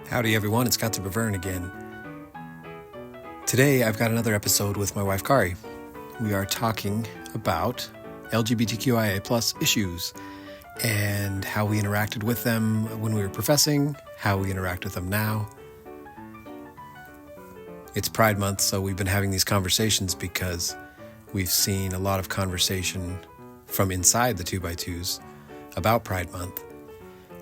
Howdy everyone, it's CowTipper Vern again. Today I've got another episode with my wife Kari. We are talking about LGBTQIA plus issues and how we interacted with them when we were professing, how we interact with them now. It's Pride Month, so we've been having these conversations because we've seen a lot of conversation from inside the 2x2s about Pride Month.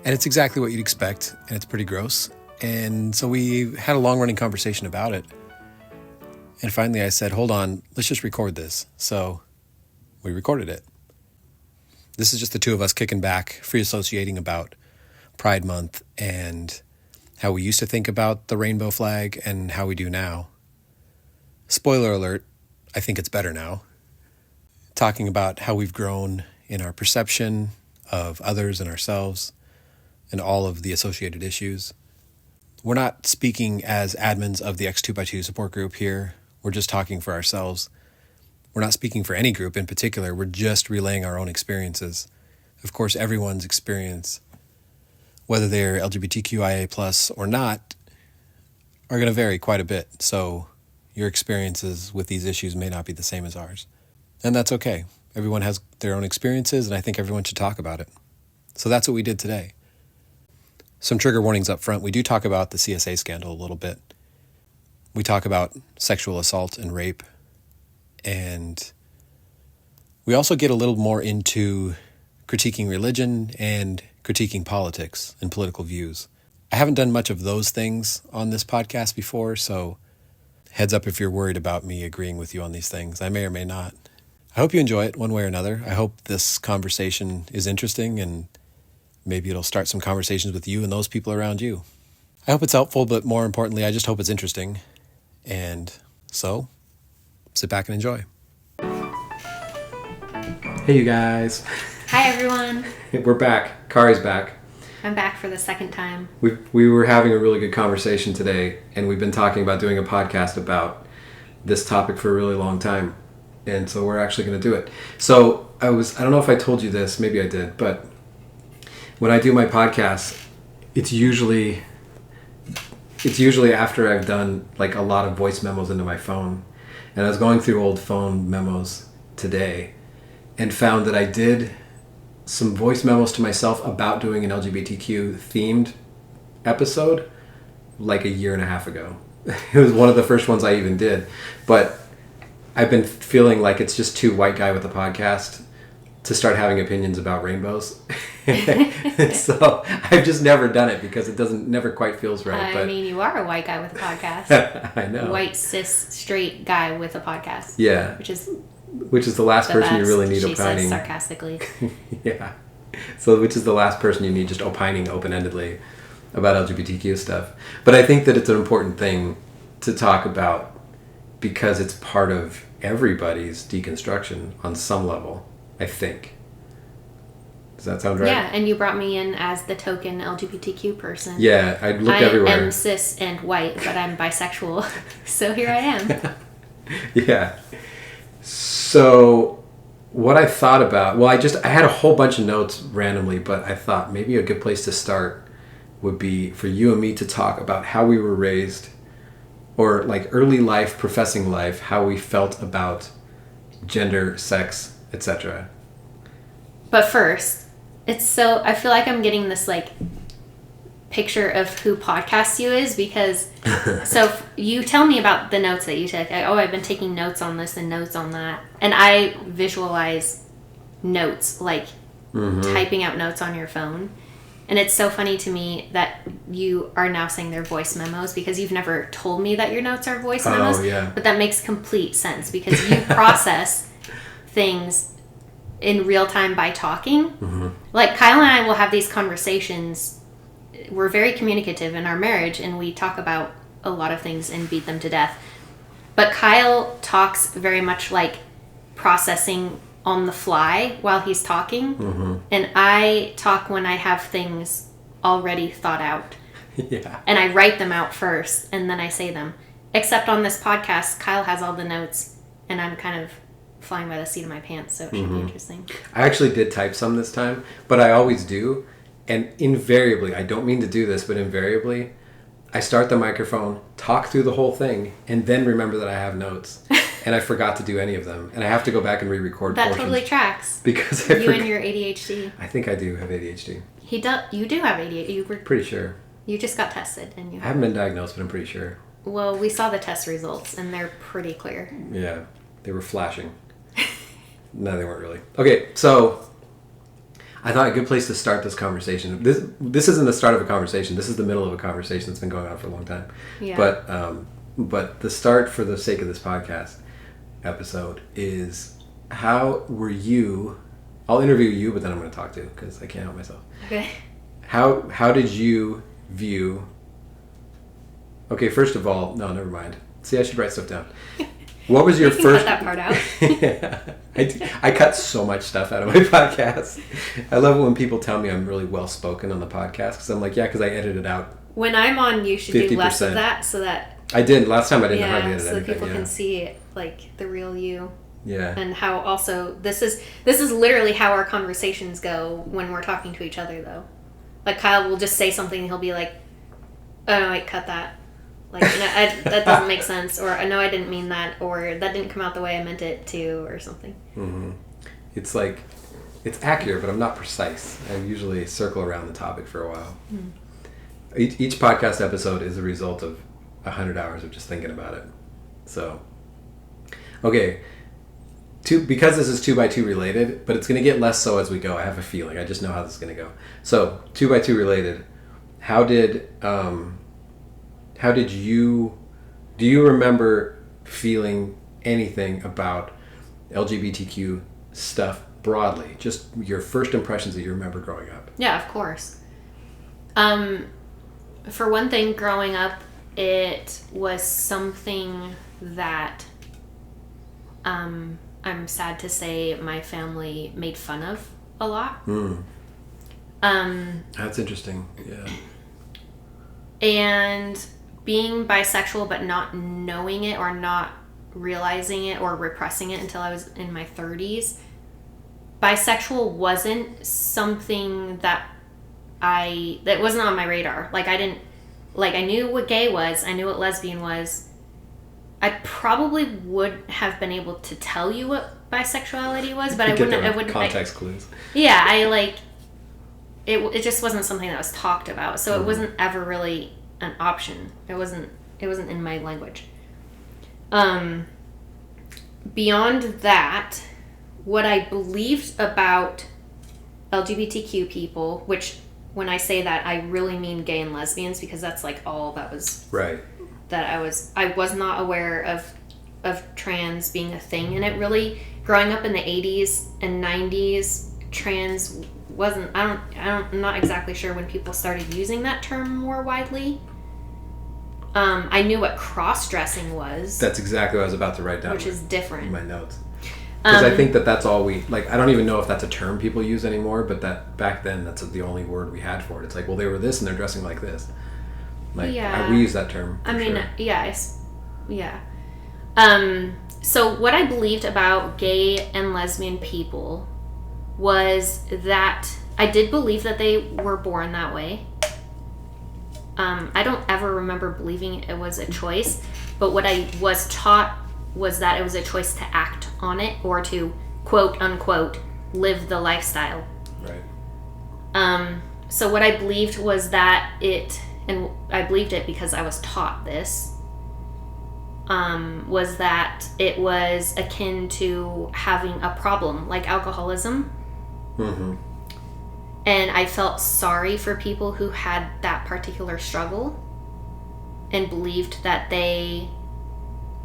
And it's exactly what you'd expect, and it's pretty gross. And so we had a long-running conversation about it. And finally I said, hold on, let's just record this. So we recorded it. This is just the two of us kicking back, free associating about Pride Month and how we used to think about the rainbow flag and how we do now. Spoiler alert, I think it's better now. Talking about how we've grown in our perception of others and ourselves and all of the associated issues. We're not speaking as admins of the X2x2 support group here. We're just talking for ourselves. We're not speaking for any group in particular. We're just relaying our own experiences. Of course, everyone's experience, whether they're LGBTQIA plus or not, are going to vary quite a bit. So your experiences with these issues may not be the same as ours. And that's okay. Everyone has their own experiences, and I think everyone should talk about it. So that's what we did today. Some trigger warnings up front. We do talk about the CSA scandal a little bit. We talk about sexual assault and rape. And we also get a little more into critiquing religion and critiquing politics and political views. I haven't done much of those things on this podcast before, so heads up if you're worried about me agreeing with you on these things. I may or may not. I hope you enjoy it one way or another. I hope this conversation is interesting and maybe it'll start some conversations with you and those people around you. I hope it's helpful, but more importantly, I just hope it's interesting. And so, sit back and enjoy. Hey, you guys. Hi, everyone. We're back. Kari's back. I'm back for the second time. We were having a really good conversation today, and we've been talking about doing a podcast about this topic for a really long time. And so we're actually going to do it. So I don't know if I told you this, maybe I did, but when I do my podcast, it's usually after I've done like a lot of voice memos into my phone. And I was going through old phone memos today and found that I did some voice memos to myself about doing an LGBTQ themed episode like a year and a half ago. It was one of the first ones I even did. But I've been feeling like it's just too white guy with a podcast to start having opinions about rainbows. So I've just never done it because it never quite feels right. I mean, you are a white guy with a podcast. I know. White, cis, straight guy with a podcast. Yeah. Which is the last person you really need she opining. Says sarcastically. Yeah. So which is the last person you need just opining open-endedly about LGBTQ stuff. But I think that it's an important thing to talk about because it's part of everybody's deconstruction on some level, I think. Does that sound right? Yeah, and you brought me in as the token LGBTQ person. Yeah, I look everywhere. I am cis and white, but I'm bisexual. So here I am. Yeah. So what I thought about, I had a whole bunch of notes randomly, but I thought maybe a good place to start would be for you and me to talk about how we were raised, or like early life, professing life, how we felt about gender, sex, etc. But first, I feel like I'm getting this like picture of who Podcast You is because so you tell me about the notes that you take. I've been taking notes on this and notes on that. And I visualize notes like typing out notes on your phone. And it's so funny to me that you are now saying they're voice memos because you've never told me that your notes are voice memos. Oh, yeah. But that makes complete sense because you process things in real time by talking. Mm-hmm. Like Kyle and I will have these conversations. We're very communicative in our marriage and we talk about a lot of things and beat them to death. But Kyle talks very much like processing on the fly while he's talking. Mm-hmm. And I talk when I have things already thought out. Yeah. And I write them out first and then I say them. Except on this podcast, Kyle has all the notes and I'm kind of flying by the seat of my pants, so it should be interesting. I actually did type some this time, but I always do. And invariably, I don't mean to do this, but invariably, I start the microphone, talk through the whole thing, and then remember that I have notes. And I forgot to do any of them. And I have to go back and re-record that portions. totally tracks. Because you and your ADHD. I think I do have ADHD. You do have ADHD. You were pretty sure. You just got tested, and you I haven't been diagnosed, but I'm pretty sure. Well, we saw the test results, and they're pretty clear. Yeah, they were flashing. No, they weren't really. Okay, so I thought a good place to start this conversation. This isn't the start of a conversation. This is the middle of a conversation that's been going on for a long time. Yeah. But the start, for the sake of this podcast episode, is how were you? I'll interview you, but then I'm going to talk to, because I can't help myself. Okay. How did you view? Okay, first of all, no, never mind. See, I should write stuff down. What was your first? Cut that part out. Yeah, I cut so much stuff out of my podcast. I love it when people tell me I'm really well spoken on the podcast, because I'm like, yeah, because I edited out. When I'm on, you should 50%. Do less of that, so that. I did last time. I didn't hardly edit so anything. So people can see like the real you. Yeah. And how also this is literally how our conversations go when we're talking to each other, though. Like Kyle will just say something and he'll be like, "Oh no, wait, cut that." Like, no, that doesn't make sense, or "No, I didn't mean that," or "That didn't come out the way I meant it to," or something. Mm-hmm. It's like, it's accurate, but I'm not precise. I usually circle around the topic for a while. Mm. Each podcast episode is a result of 100 hours of just thinking about it. So, okay, because this is 2x2 related, but it's going to get less so as we go. I have a feeling. I just know how this is going to go. So, 2x2 related. How did you? Do you remember feeling anything about LGBTQ stuff broadly? Just your first impressions that you remember growing up. Yeah, of course. For one thing, growing up, it was something that I'm sad to say my family made fun of a lot. That's interesting. Yeah. And being bisexual but not knowing it or not realizing it or repressing it until I was in my 30s, bisexual wasn't something that wasn't on my radar. Like I knew what gay was, I knew what lesbian was. I probably would have been able to tell you what bisexuality was, but I wouldn't context clues. Yeah, it just wasn't something that was talked about, so it wasn't ever really an option. It wasn't in my language. Beyond that, what I believed about LGBTQ people, which when I say that, I really mean gay and lesbians, because that's like all that was right. That I was not aware of trans being a thing, and it really, growing up in the 80s and 90s, trans wasn't. I'm not exactly sure when people started using that term more widely. I knew what cross-dressing was. That's exactly what I was about to write down, which is different in my notes. Because I think that's all we, like, I don't even know if that's a term people use anymore, but that back then, that's the only word we had for it. It's like, well, they were this and they're dressing like this. Like, yeah. We use that term. Yeah. So what I believed about gay and lesbian people was that I did believe that they were born that way. I don't ever remember believing it was a choice, but what I was taught was that it was a choice to act on it or to, quote unquote, live the lifestyle. Right. So what I believed was that and I believed it because I was taught this, was that it was akin to having a problem, like alcoholism. Mm-hmm. And I felt sorry for people who had that particular struggle and believed that they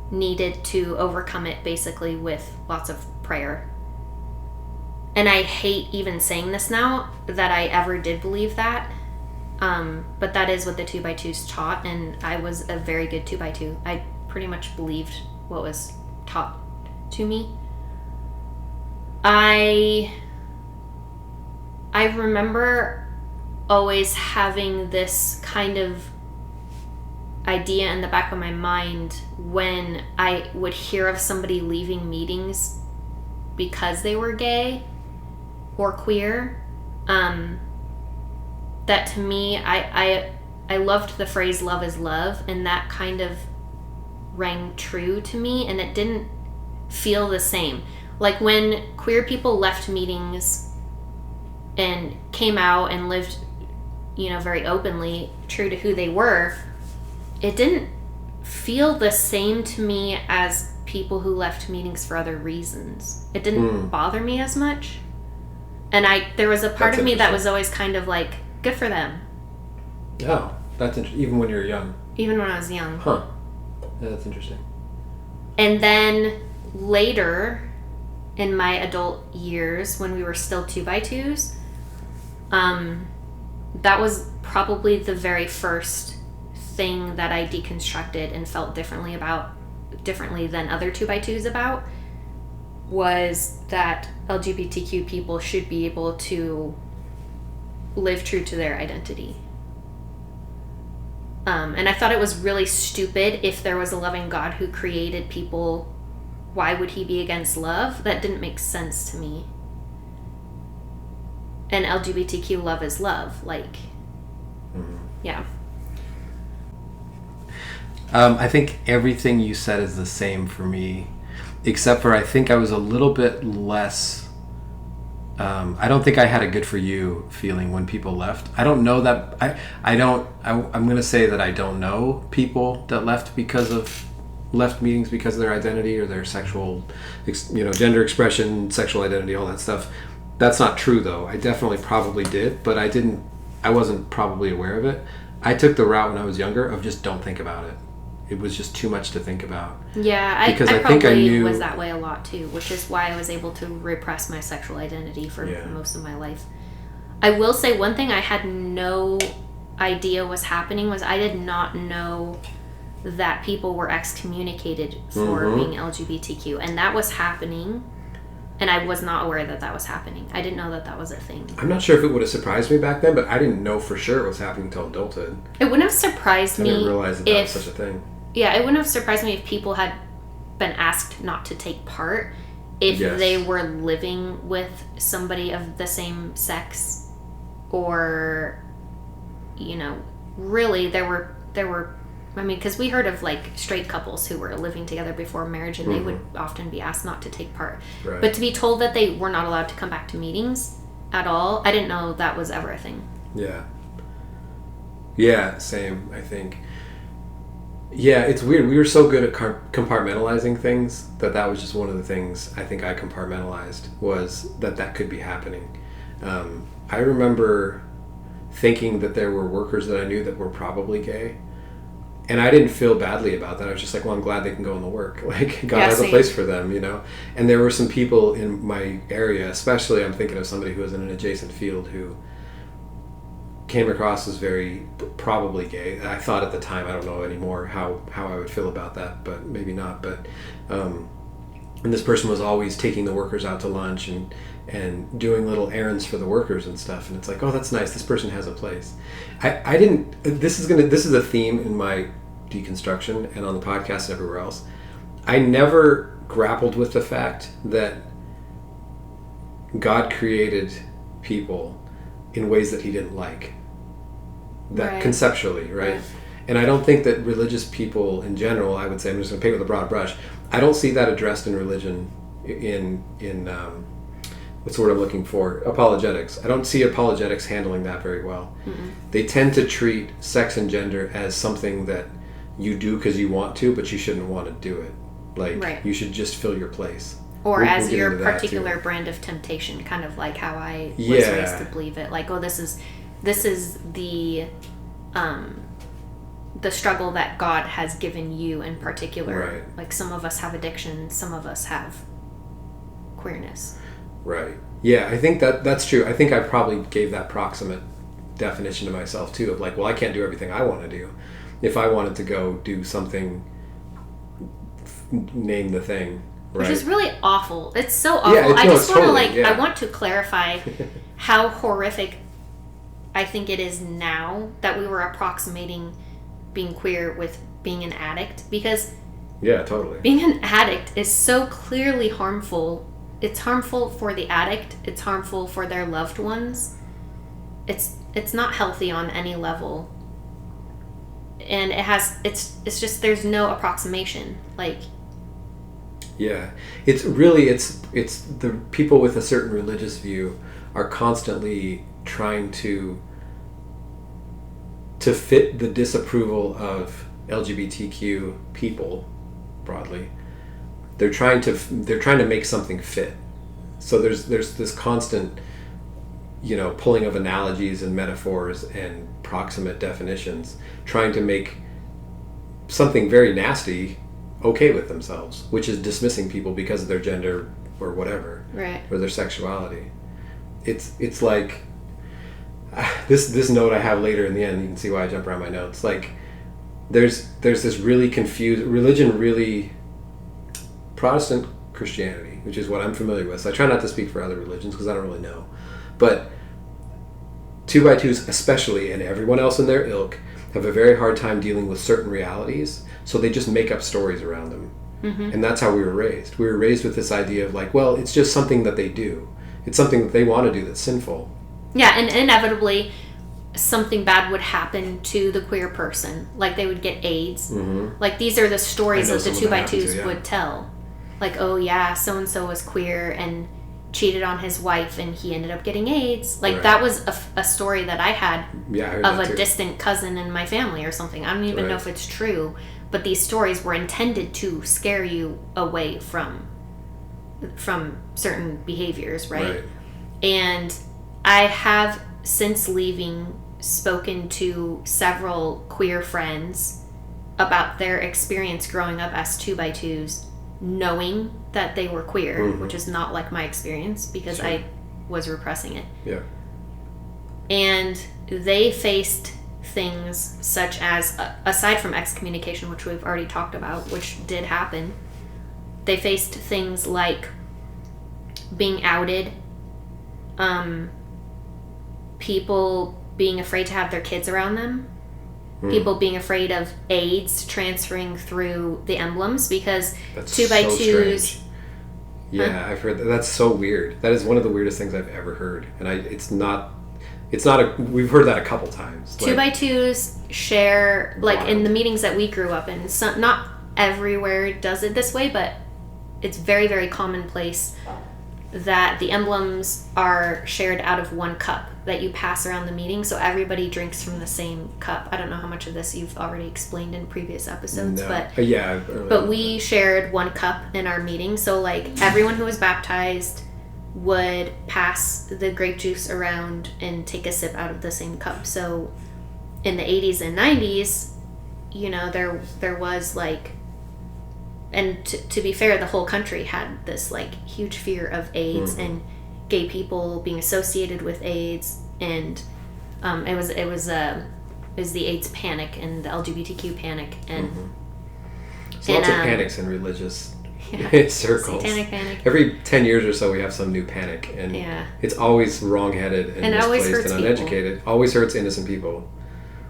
needed to overcome it basically with lots of prayer. And I hate even saying this now, that I ever did believe that. But that is what the 2x2s taught, and I was a very good 2x2. I pretty much believed what was taught to me. I remember always having this kind of idea in the back of my mind when I would hear of somebody leaving meetings because they were gay or queer, that to me, I I loved the phrase "love is love," and that kind of rang true to me, and it didn't feel the same. Like when queer people left meetings and came out and lived, very openly, true to who they were, it didn't feel the same to me as people who left meetings for other reasons. It didn't bother me as much. And there was a part of me that was always kind of like, good for them. Oh, that's interesting. Even when you were young? Even when I was young. Huh. Yeah, that's interesting. And then later, in my adult years, when we were still 2x2s, that was probably the very first thing that I deconstructed and felt differently than other 2x2s about, was that LGBTQ people should be able to live true to their identity. And I thought it was really stupid. If there was a loving God who created people, why would he be against love? That didn't make sense to me. And LGBTQ love is love. Like, yeah. I think everything you said is the same for me, except for I think I was a little bit less... I don't think I had a good for you feeling when people left. I don't know that... I'm going to say that I don't know people that left meetings because of their identity or their sexual, gender expression, sexual identity, all that stuff. That's not true, though. I definitely probably did, but I wasn't probably aware of it. I took the route when I was younger of just don't think about it. It was just too much to think about. Yeah, I probably was that way a lot too, which is why I was able to repress my sexual identity for most of my life. I will say one thing I had no idea was happening was I did not know that people were excommunicated for being LGBTQ, and that was happening, and I was not aware that was happening. I didn't know that was a thing. I'm not sure if it would have surprised me back then, but I didn't know for sure it was happening until adulthood. It wouldn't have surprised me. I didn't realize that was such a thing. Yeah, it wouldn't have surprised me if people had been asked not to take part if they were living with somebody of the same sex, or, really there were, because we heard of like straight couples who were living together before marriage, and they would often be asked not to take part. Right. But to be told that they were not allowed to come back to meetings at all, I didn't know that was ever a thing. Yeah. Yeah, same, I think. Yeah, it's weird. We were so good at compartmentalizing things that was just one of the things I think I compartmentalized, was that could be happening. I remember thinking that there were workers that I knew that were probably gay, and I didn't feel badly about that. I was just like, well, I'm glad they can go into work. Like, God has a place for them, And there were some people in my area, especially I'm thinking of somebody who was in an adjacent field who came across as very probably gay. I thought at the time, I don't know anymore how I would feel about that, but maybe not. But and this person was always taking the workers out to lunch and doing little errands for the workers and stuff. And it's like, oh, that's nice. This person has a place. I didn't. This is a theme in my deconstruction and on the podcast and everywhere else. I never grappled with the fact that God created people in ways that he didn't like. That conceptually, right? And I don't think that religious people in general, I would say, I'm just going to paint with a broad brush, I don't see that addressed in religion, in what's the word I'm looking for? Apologetics. I don't see apologetics handling that very well. They tend to treat sex and gender as something that you do because you want to, but you shouldn't want to do it. Like, you should just fill your place. Or as your particular brand of temptation, kind of like how I was raised to believe it. Like, oh, this is the struggle that God has given you in particular. Right. Like, some of us have addiction, some of us have queerness. Right. Yeah, I think that's true. I think I probably gave that proximate definition to myself too, of like, well, I can't do everything I want to do. If I wanted to go do something, name the thing. Right. Which is really awful. It's so awful. Yeah, I just want to I want to clarify how horrific I think it is now that we were approximating being queer with being an addict, because being an addict is so clearly harmful. It's harmful for the addict. It's harmful for their loved ones. It's not healthy on any level. and it's just there's no approximation. Like, yeah, it's the people with a certain religious view are constantly trying to fit the disapproval of LGBTQ people broadly. They're trying to make something fit. So there's this constant, pulling of analogies and metaphors and proximate definitions, trying to make something very nasty okay with themselves, which is dismissing people because of their gender or whatever, right, or their sexuality. It's like this note I have later in the end. You can see why I jump around my notes. Like there's this really confused religion, really Protestant Christianity, which is what I'm familiar with. So I try not to speak for other religions because I don't really know, but 2x2s especially, and everyone else in their ilk, have a very hard time dealing with certain realities, so they just make up stories around them. Mm-hmm. And that's how we were raised. We were raised with this idea of like, well, it's just something that they do. It's something that they want to do that's sinful. Yeah, and inevitably something bad would happen to the queer person. Like they would get AIDS. Mm-hmm. Like these are the stories that the 2x2s would tell. Like, oh yeah, so-and-so was queer and cheated on his wife and he ended up getting AIDS. Like that was a story that I had of a distant cousin in my family or something. I don't even know if it's true, but these stories were intended to scare you away from certain behaviors, right? And I have, since leaving, spoken to several queer friends about their experience growing up as 2x2s, knowing that they were queer, mm-hmm. which is not like my experience because I was repressing it. Yeah. And they faced things such as, aside from excommunication, which we've already talked about, which did happen, they faced things like being outed, people being afraid to have their kids around them, people being afraid of AIDS transferring through the emblems because 2x2s. Yeah, I've heard that. That's so weird. That is one of the weirdest things I've ever heard, and we've heard that a couple times. 2x2s share, like in the meetings that we grew up in. Not everywhere does it this way, but it's very, very commonplace that the emblems are shared out of one cup that you pass around the meeting, so everybody drinks from the same cup. I don't know how much of this you've already explained in previous episodes, but we shared one cup in our meeting, so like everyone who was baptized would pass the grape juice around and take a sip out of the same cup. So in the 80s and 90s, there was like, and to be fair, the whole country had this like huge fear of AIDS mm-hmm. and gay people being associated with AIDS, and it was the AIDS panic and the LGBTQ panic, and mm-hmm. So lots of panics in religious circles. Satanic panic. Every 10 years or so, we have some new panic, and it's always wrong-headed and misplaced and uneducated. People. Always hurts innocent people.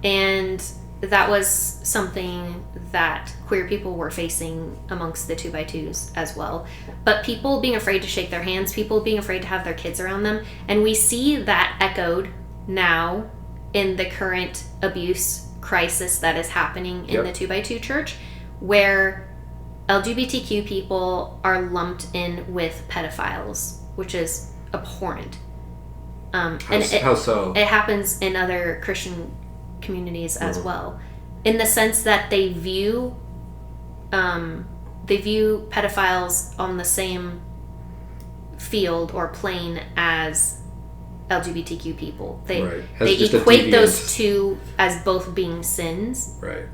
And that was something that queer people were facing amongst the 2x2s as well. But people being afraid to shake their hands, people being afraid to have their kids around them. And we see that echoed now in the current abuse crisis that is happening in the 2x2 church, where LGBTQ people are lumped in with pedophiles, which is abhorrent. How so? It happens in other Christian communities as well, in the sense that they view pedophiles on the same field or plane as LGBTQ people. They equate those two as both being sins. Right.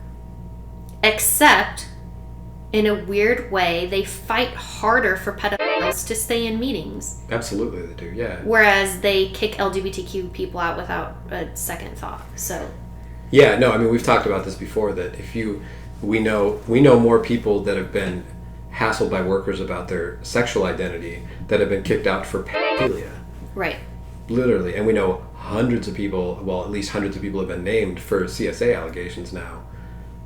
Except, in a weird way, they fight harder for pedophiles to stay in meetings. Absolutely, they do. Yeah. Whereas they kick LGBTQ people out without a second thought. So. Yeah, no, I mean, we've talked about this before, that we know more people that have been hassled by workers about their sexual identity that have been kicked out for pedophilia. Right. Literally. And we know hundreds of people, well, at least hundreds of people have been named for CSA allegations now.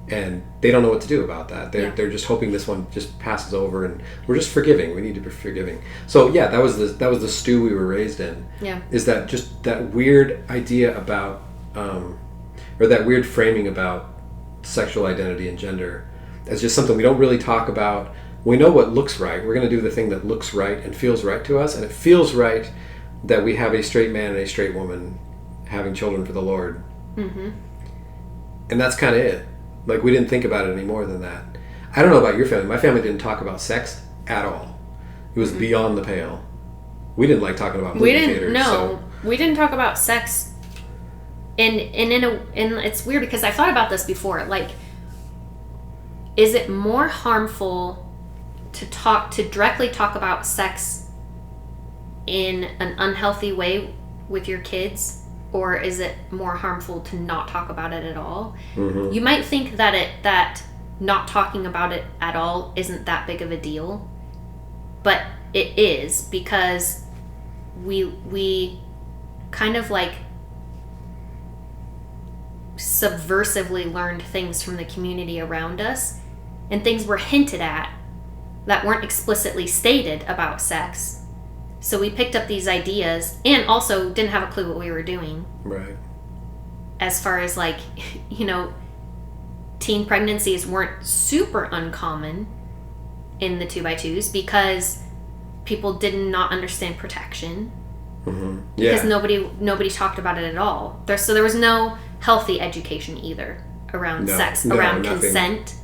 And they don't know what to do about that. They're just hoping this one just passes over, and we're just forgiving. We need to be forgiving. So yeah, that was the stew we were raised in. Yeah. Is that just that weird idea about or that weird framing about sexual identity and gender as just something we don't really talk about. We know what looks right. We're going to do the thing that looks right and feels right to us. And it feels right that we have a straight man and a straight woman having children for the Lord. Mm-hmm. And that's kind of it. Like, we didn't think about it any more than that. I don't know about your family. My family didn't talk about sex at all. It was beyond the pale. We didn't like talking about movie theaters. We didn't talk about sex. And it's weird because I thought about this before. Like, is it more harmful to directly talk about sex in an unhealthy way with your kids, or is it more harmful to not talk about it at all? Mm-hmm. You might think that not talking about it at all isn't that big of a deal, but it is, because we kind of like subversively learned things from the community around us, and things were hinted at that weren't explicitly stated about sex. So we picked up these ideas and also didn't have a clue what we were doing. Right. As far as, like, you know, teen pregnancies weren't super uncommon in the 2x2s because people did not understand protection. Mm-hmm. Yeah. Because nobody talked about it at all. So there was no healthy education either around sex, around nothing. Consent.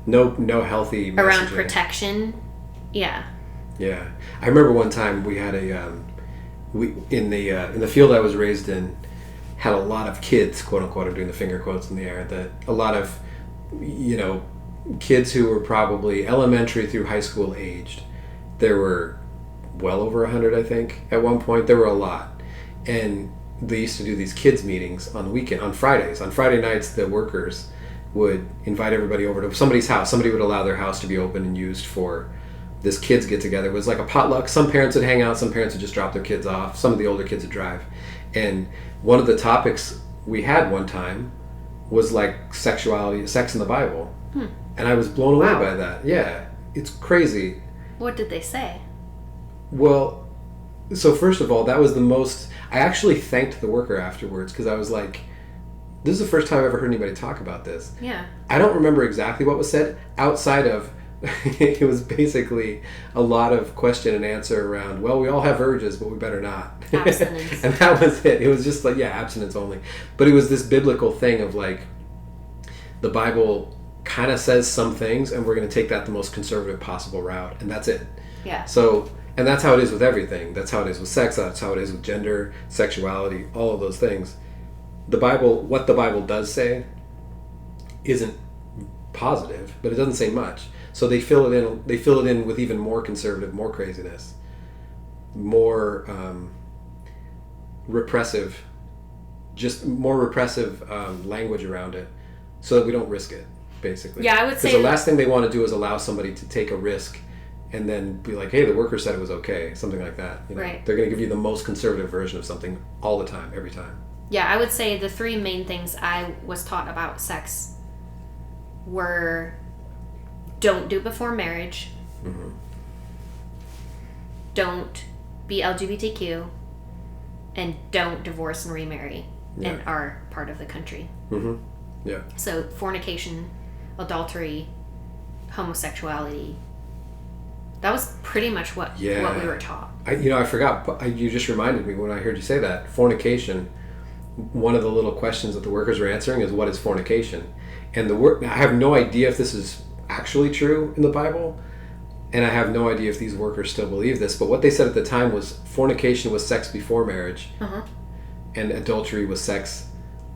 No healthy messaging. Around protection. Yeah. Yeah. I remember one time we had in the field I was raised in, had a lot of kids, quote unquote, I'm doing the finger quotes in the air, that a lot of, you know, kids who were probably elementary through high school aged. There were well over 100, I think, at one point. There were a lot. And they used to do these kids meetings on the weekend, on Fridays. On Friday nights, the workers would invite everybody over to somebody's house. Somebody would allow their house to be open and used for this kids get together. It was like a potluck. Some parents would hang out, some parents would just drop their kids off, some of the older kids would drive. And one of the topics we had one time was like sexuality, sex in the Bible. And I was blown away by that. Yeah, it's crazy. What did they say? Well, so first of all, that was the most... I actually thanked the worker afterwards, because I was like, this is the first time I've ever heard anybody talk about this. Yeah. I don't remember exactly what was said, outside of... it was basically a lot of question and answer around, well, we all have urges, but we better not. Abstinence. And that was it. It was just like, yeah, abstinence only. But it was this biblical thing of like, the Bible kind of says some things, and we're going to take that the most conservative possible route, and that's it. Yeah. So, and that's how it is with everything. That's how it is with sex. That's how it is with gender, sexuality, all of those things. The Bible, what the Bible does say, isn't positive, but it doesn't say much. So they fill it in. They fill it in with even more conservative, more craziness, more repressive, just more repressive language around it, so that we don't risk it. Basically, yeah, I would say because the last thing they want to do is allow somebody to take a risk and then be like, "Hey, the worker said it was okay," something like that. You know? Right. They're going to give you the most conservative version of something all the time, every time. Yeah, I would say the three main things I was taught about sex were: don't do before marriage, mm-hmm. don't be LGBTQ, and don't divorce and remarry in our part of the country. Mm-hmm. Yeah. So fornication, adultery, homosexuality. That was pretty much what we were taught. I forgot, but you just reminded me when I heard you say that. Fornication, one of the little questions that the workers were answering is, what is fornication? And I have no idea if this is actually true in the Bible, and I have no idea if these workers still believe this, but what they said at the time was fornication was sex before marriage, and adultery was sex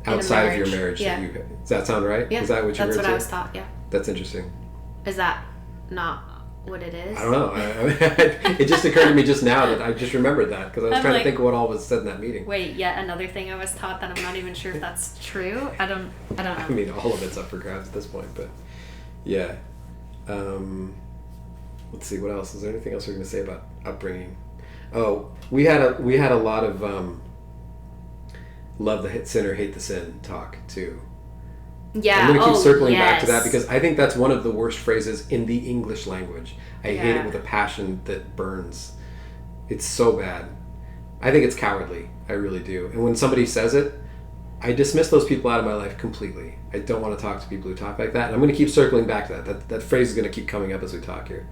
outside of your marriage. Yeah. Does that sound right? Yeah. Is that what you That's heard? what I was taught, yeah. That's interesting. Is that not what it is? I don't know. It just occurred to me just now that I just remembered that, because I was trying to think of what all was said in that meeting. Wait, yet another thing I was taught that I'm not even sure if that's true. I don't know. I mean, all of it's up for grabs at this point, but yeah. Let's see, what else? Is there anything else we're going to say about upbringing? Oh, we had a lot of love the sinner, hate the sin talk too. Yeah. I'm going to keep circling back to that, because I think that's one of the worst phrases in the English language. I hate it with a passion that burns. It's so bad. I think it's cowardly. I really do. And when somebody says it, I dismiss those people out of my life completely. I don't want to talk to people who talk like that. And I'm going to keep circling back to that. That phrase is going to keep coming up as we talk here.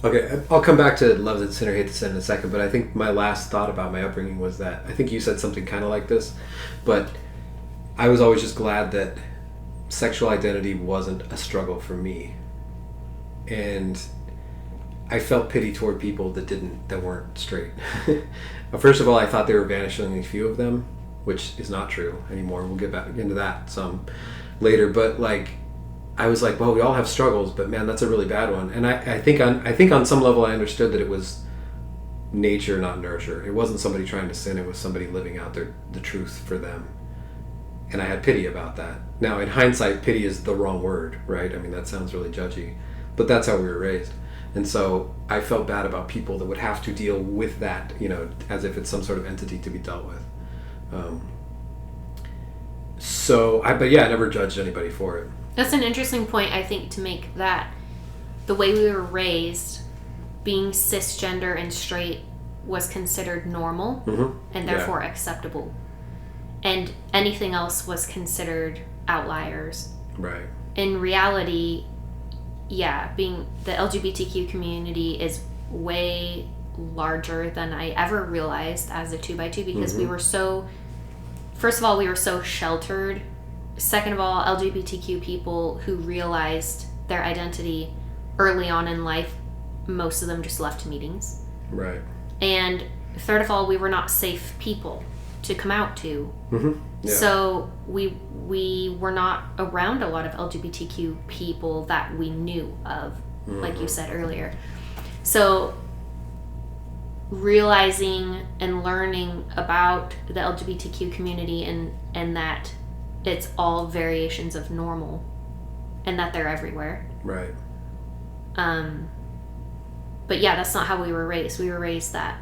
Okay, I'll come back to love the sin or hate the sin in a second, but I think my last thought about my upbringing was that, I think you said something kind of like this, but I was always just glad that sexual identity wasn't a struggle for me. And I felt pity toward people that weren't straight. First of all, I thought there were vanishingly few of them, which is not true anymore. We'll get back into that some later, but like, I was like, well, we all have struggles, but man, that's a really bad one. And I think on some level I understood that it was nature, not nurture. It wasn't somebody trying to sin, it was somebody living out the truth for them. And I had pity about that. Now, in hindsight, pity is the wrong word, right? I mean, that sounds really judgy, but that's how we were raised. And so I felt bad about people that would have to deal with that, as if it's some sort of entity to be dealt with. But I never judged anybody for it. That's an interesting point, I think, to make, that the way we were raised, being cisgender and straight was considered normal and therefore acceptable. And anything else was considered outliers. Right. In reality, being the LGBTQ community is way larger than I ever realized as a 2x2, because we were so, first of all, we were so sheltered. Second of all, LGBTQ people who realized their identity early on in life, most of them just left meetings. Right. And third of all, we were not safe people to come out to. So we were not around a lot of LGBTQ people that we knew of, like you said earlier. So realizing and learning about the LGBTQ community and that it's all variations of normal and that they're everywhere. Right. But that's not how we were raised. We were raised that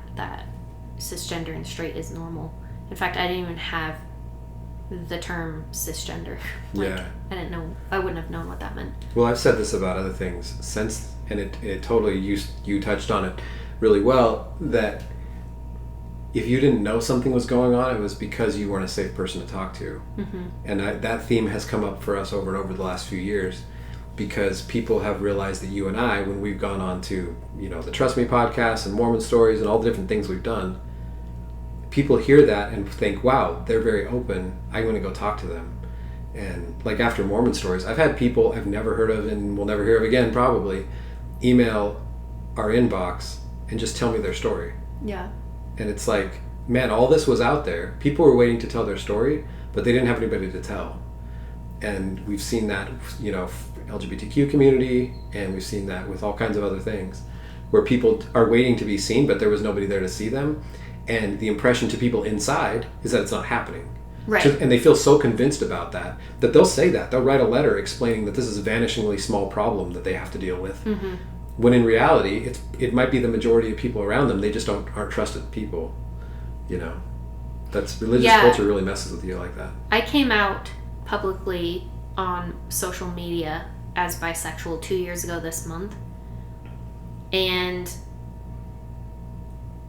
cisgender and straight is normal. In fact, I didn't even have the term cisgender. I didn't know. I wouldn't have known what that meant. Well, I've said this about other things since, and it totally, you touched on it really well, that if you didn't know something was going on, it was because you weren't a safe person to talk to. And that theme has come up for us over and over the last few years, because people have realized that you and I, when we've gone on to, the Trust Me podcast and Mormon stories and all the different things we've done, people hear that and think, wow, they're very open. I'm going to go talk to them. And like after Mormon stories, I've had people I've never heard of and will never hear of again probably email our inbox and just tell me their story. Yeah. And it's like, man, all this was out there. People were waiting to tell their story, but they didn't have anybody to tell. And we've seen that, LGBTQ community, and we've seen that with all kinds of other things, where people are waiting to be seen, but there was nobody there to see them. And the impression to people inside is that it's not happening. Right. And they feel so convinced about that they'll say that. They'll write a letter explaining that this is a vanishingly small problem that they have to deal with. When in reality, it might be the majority of people around them. They just aren't trusted people. That's religious culture really messes with you like that. I came out publicly on social media as bisexual 2 years ago this month. And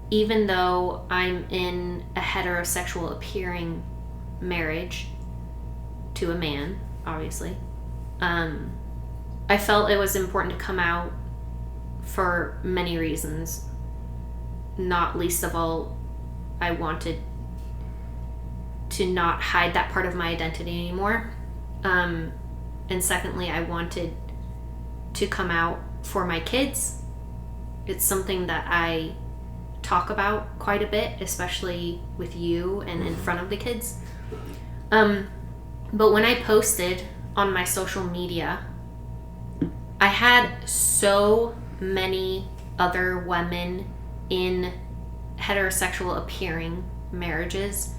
even though I'm in a heterosexual appearing marriage to a man, obviously, I felt it was important to come out for many reasons. Not least of all, I wanted to not hide that part of my identity anymore. And secondly, I wanted to come out for my kids. It's something that I talk about quite a bit, especially with you and in front of the kids. But when I posted on my social media, I had so many other women in heterosexual appearing marriages,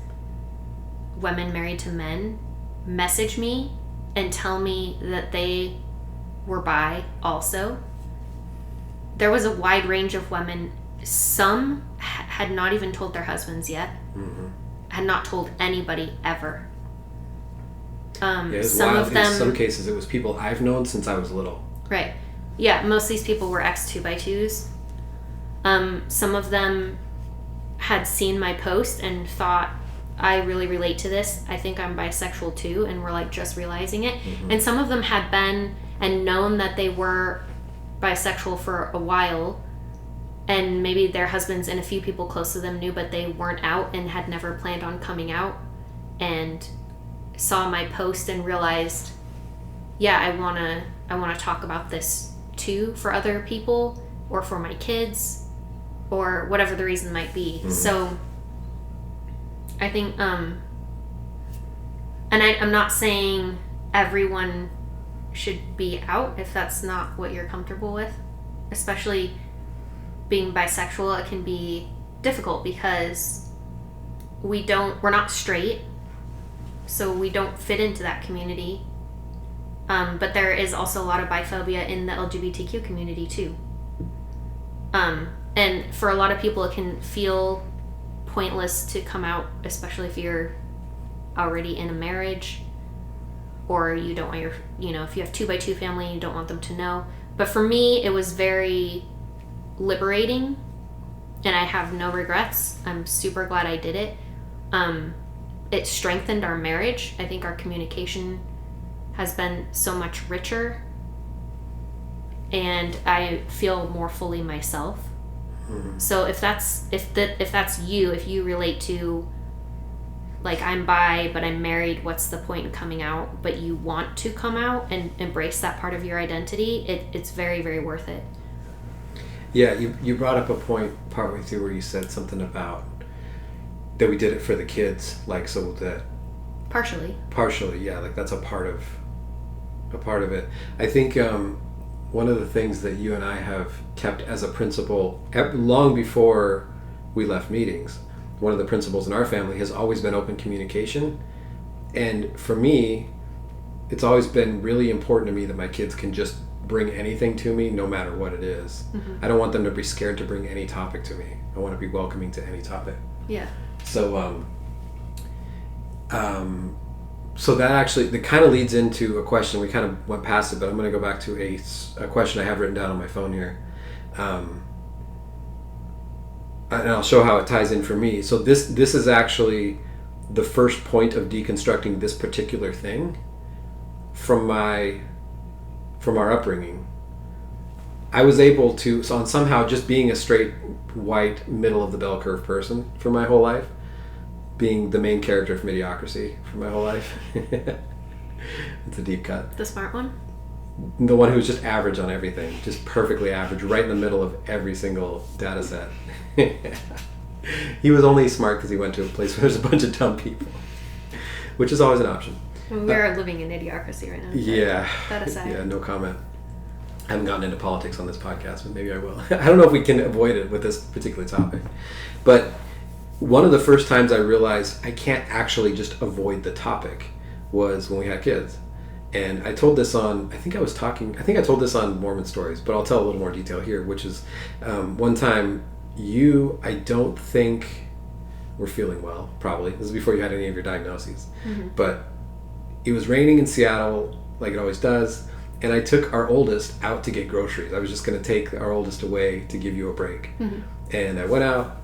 women married to men, message me and tell me that they were bi also. There was a wide range of women. Some had not even told their husbands yet, had not told anybody ever. Some of them, in some cases, it was people I've known since I was little. Right. Yeah, most of these people were ex 2x2s. Some of them had seen my post and thought, I really relate to this. I think I'm bisexual too, and were like just realizing it. Mm-hmm. And some of them had been and known that they were bisexual for a while, and maybe their husbands and a few people close to them knew, but they weren't out and had never planned on coming out, and saw my post and realized, yeah, I want to talk about this too for other people or for my kids or whatever the reason might be. Mm-hmm. So I think, and I'm not saying everyone should be out if that's not what you're comfortable with. Especially being bisexual, it can be difficult because we're not straight, so we don't fit into that community. But there is also a lot of biphobia in the LGBTQ community too. And for a lot of people, it can feel pointless to come out, especially if you're already in a marriage, or you don't want if you have 2x2 family, you don't want them to know. But for me, it was very liberating, and I have no regrets. I'm super glad I did it. It strengthened our marriage. I think our communication has been so much richer, and I feel more fully myself. Mm-hmm. So if that's you, if you relate to, like, I'm bi but I'm married, what's the point in coming out? But you want to come out and embrace that part of your identity, it's very, very worth it. Yeah, you brought up a point partway through where you said something about that we did it for the kids, like, so that partially, yeah, like that's a part of it. I think one of the things that you and I have kept as a principle long before we left meetings, one of the principles in our family has always been open communication. And for me, it's always been really important to me that my kids can just bring anything to me, no matter what it is. Mm-hmm. I don't want them to be scared to bring any topic to me. I want to be welcoming to any topic. Yeah. So, so that kind of leads into a question. We kind of went past it, but I'm going to go back to a question I have written down on my phone here. And I'll show how it ties in for me. So this is actually the first point of deconstructing this particular thing from our upbringing. I was able to, so on somehow just being a straight, white, middle of the bell curve person for my whole life, being the main character of Mediocrity for my whole life. It's a deep cut. The smart one? The one who's just average on everything, just perfectly average, right in the middle of every single data set. He was only smart because he went to a place where there's a bunch of dumb people, which is always an option. We're living in idiocracy right now. Yeah. That aside. Yeah, no comment. I haven't gotten into politics on this podcast, but maybe I will. I don't know if we can avoid it with this particular topic. But one of the first times I realized I can't actually just avoid the topic was when we had kids. And I told this on, I think I told this on Mormon Stories, but I'll tell a little more detail here, which is one time I don't think were feeling well, probably. This is before you had any of your diagnoses. Mm-hmm. But it was raining in Seattle, like it always does, and I took our oldest out to get groceries. I was just going to take our oldest away to give you a break. Mm-hmm. And I went out,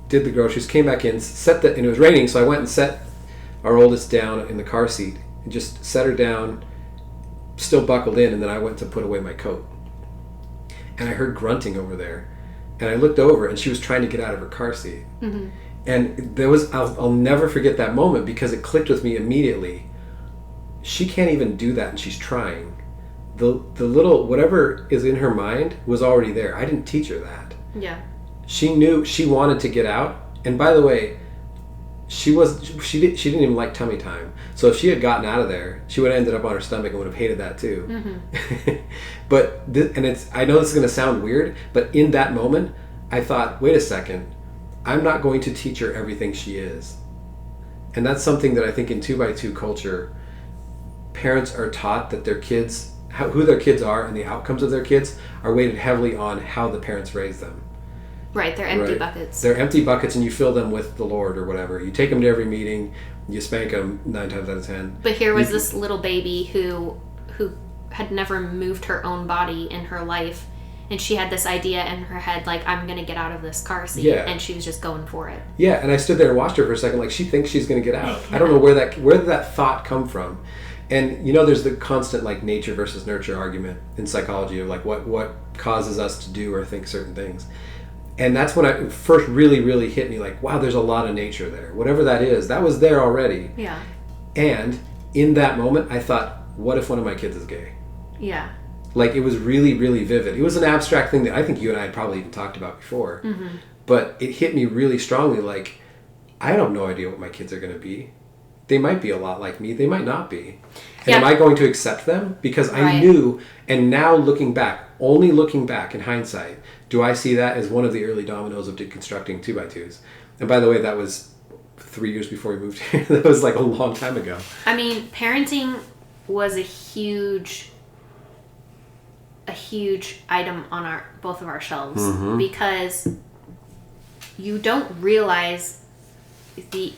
did the groceries, came back in, and it was raining, so I went and set our oldest down in the car seat and just set her down, still buckled in, and then I went to put away my coat. And I heard grunting over there. And I looked over, and she was trying to get out of her car seat. Mm-hmm. And I'll never forget that moment, because it clicked with me immediately. She can't even do that, and she's trying. The little, whatever is in her mind was already there. I didn't teach her that. Yeah. She knew she wanted to get out. And by the way, she didn't even like tummy time. So if she had gotten out of there, she would have ended up on her stomach and would have hated that too. Mm-hmm. But I know this is going to sound weird, but in that moment, I thought, wait a second, I'm not going to teach her everything she is. And that's something that I think in 2x2 culture, parents are taught that their kids, who their kids are and the outcomes of their kids are weighted heavily on how the parents raise them. Right, they're empty buckets. They're empty buckets, and you fill them with the Lord or whatever. You take them to every meeting, you spank them 9 times out of 10. But here was this little baby who had never moved her own body in her life, and she had this idea in her head, like, I'm going to get out of this car seat. Yeah. And she was just going for it. Yeah, and I stood there and watched her for a second, like, she thinks she's going to get out. I don't know where did that thought come from. And, there's the constant, like, nature versus nurture argument in psychology of, like, what causes us to do or think certain things. And that's when it first really, really hit me, like, wow, there's a lot of nature there. Whatever that is, that was there already. Yeah. And in that moment, I thought, what if one of my kids is gay? Yeah. Like, it was really, really vivid. It was an abstract thing that I think you and I had probably even talked about before. Mm-hmm. But it hit me really strongly, like, I have no idea what my kids are going to be. They might be a lot like me. They might not be. And am I going to accept them? Because I knew, and now only looking back in hindsight, do I see that as one of the early dominoes of deconstructing 2x2s. And by the way, that was 3 years before we moved here. That was like a long time ago. I mean, parenting was a huge item on both of our shelves, mm-hmm. because you don't realize the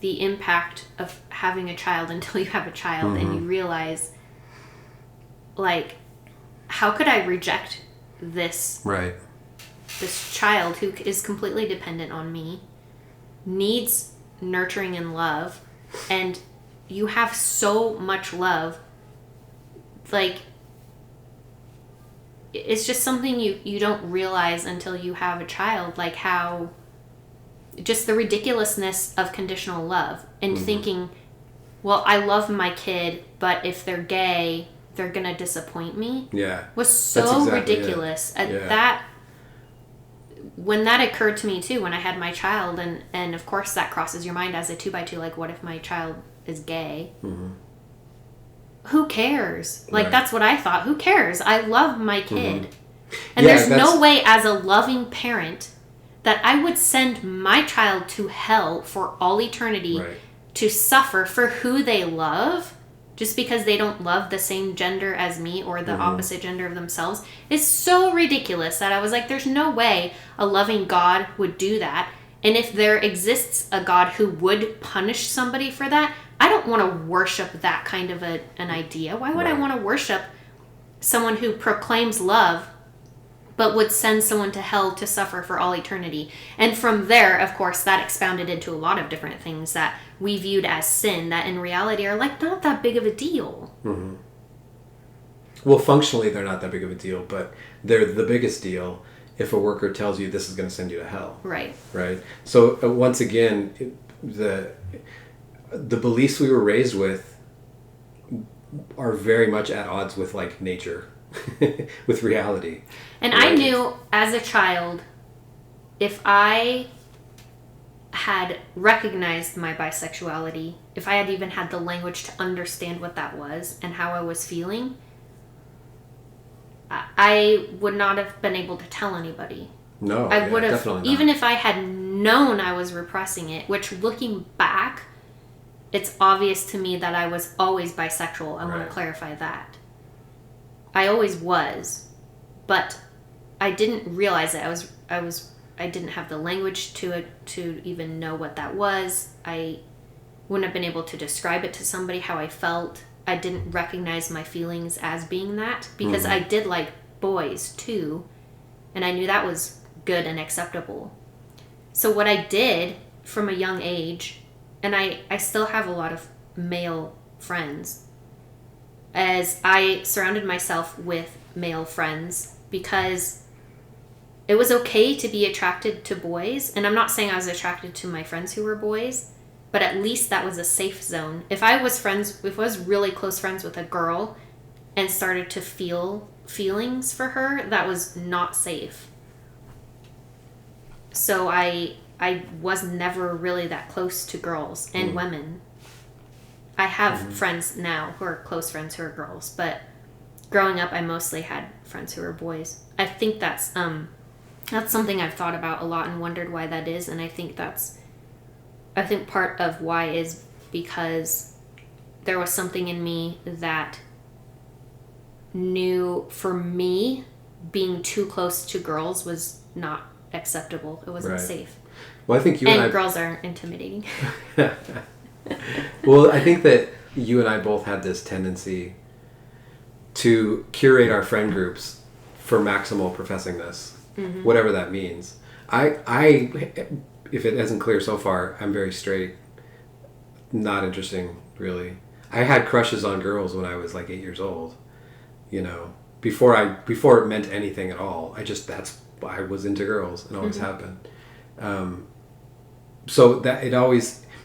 impact of having a child until you have a child, mm-hmm. and you realize, like, how could I reject this child who is completely dependent on me, needs nurturing and love, and you have so much love, like, it's just something you don't realize until you have a child, like how just the ridiculousness of conditional love and mm-hmm. thinking, well, I love my kid, but if they're gay, they're gonna disappoint me. Yeah, was so ridiculous. That when that occurred to me too, when I had my child, and of course that crosses your mind as a 2x2, like, what if my child is gay? Mm-hmm. Who cares? Like, that's what I thought. Who cares? I love my kid. Mm-hmm. And there's no way as a loving parent that I would send my child to hell for all eternity to suffer for who they love just because they don't love the same gender as me or the mm-hmm. opposite gender of themselves. Is so ridiculous that I was like, there's no way a loving God would do that. And if there exists a God who would punish somebody for that, I don't want to worship that kind of an idea. Why would I want to worship someone who proclaims love but would send someone to hell to suffer for all eternity? And from there, of course, that expounded into a lot of different things that we viewed as sin that in reality are, like, not that big of a deal. Mm-hmm. Well, functionally, they're not that big of a deal, but they're the biggest deal if a worker tells you this is going to send you to hell. Right. So once again, the beliefs we were raised with are very much at odds with, like, nature. With reality. And I knew as a child, if I had recognized my bisexuality, if I had even had the language to understand what that was and how I was feeling, I would not have been able to tell anybody. No, I would have, even if I had known I was repressing it, which, looking back, it's obvious to me that I was always bisexual. I want to clarify that. I always was, but I didn't realize it. I didn't have the language to even know what that was. I wouldn't have been able to describe it to somebody how I felt. I didn't recognize my feelings as being that because mm-hmm. I did like boys too, and I knew that was good and acceptable. So what I did from a young age, and I still have a lot of male friends, as I surrounded myself with male friends because it was okay to be attracted to boys. And I'm not saying I was attracted to my friends who were boys, but at least that was a safe zone. If I was really close friends with a girl and started to feel feelings for her, that was not safe. So I was never really that close to girls and women. I have mm-hmm. friends now who are close friends who are girls, but growing up I mostly had friends who were boys. I think that's something I've thought about a lot and wondered why that is, and I think part of why is because there was something in me that knew, for me, being too close to girls was not acceptable. It wasn't safe. Well, I think girls are intimidating. Well, I think that you and I both had this tendency to curate our friend groups for maximal professingness, whatever that means. I, if it isn't clear so far, I'm very straight. Not interesting, really. I had crushes on girls when I was like 8 years old, you know, before it meant anything at all. I was into girls and always have been. So that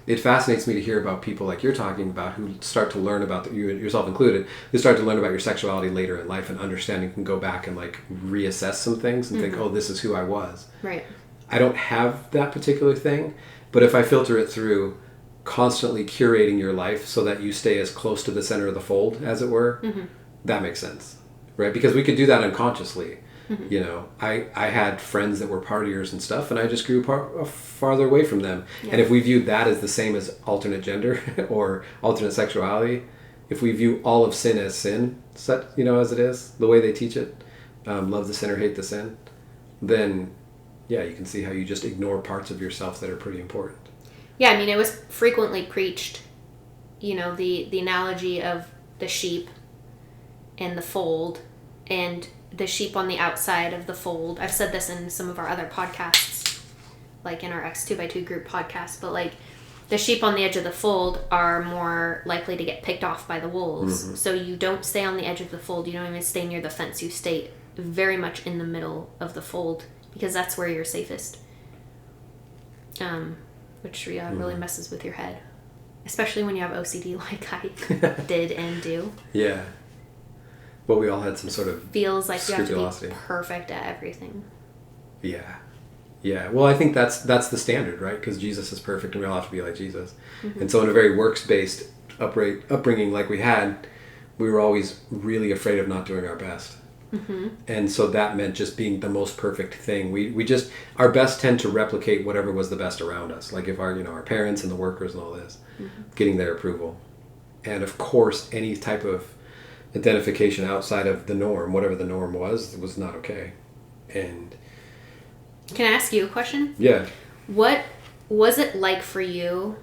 it fascinates me to hear about people like you're talking about who start to learn about you yourself included, who start to learn about your sexuality later in life and understanding, can go back and like reassess some things and think, oh, this is who I was. Right. I don't have that particular thing, but if I filter it through constantly curating your life so that you stay as close to the center of the fold, as it were, that makes sense, right? Because we could do that unconsciously. You know, I had friends that were partiers and stuff, and I just grew farther away from them. Yeah. And if we viewed that as the same as alternate gender or alternate sexuality, if we view all of sin as sin, you know, as it is, the way they teach it, love the sinner, hate the sin, then, yeah, you can see how you just ignore parts of yourself that are pretty important. Yeah, I mean, it was frequently preached, you know, the analogy of the sheep and the fold, and the sheep on the outside of the fold. I've said this in some of our other podcasts, like in our X2x2 group podcast, but like the sheep on the edge of the fold are more likely to get picked off by the wolves. So you don't stay on the edge of the fold. You don't even stay near the fence. You stay very much in the middle of the fold because that's where you're safest. Which really messes with your head, especially when you have OCD like I did and do. Yeah. Well, we all had some sort of feels like you have to be perfect at everything. Yeah. Yeah. Well, I think that's the standard, right? Because Jesus is perfect and we all have to be like Jesus. And so in a very works-based upbringing like we had, we were always really afraid of not doing our best. And so that meant just being the most perfect thing. We just, our best tend to replicate whatever was the best around us. Like if our parents and the workers and all this, getting their approval. And of course, any type of identification outside of the norm, whatever the norm was not okay. And can I ask you a question? Yeah. What was it like for you,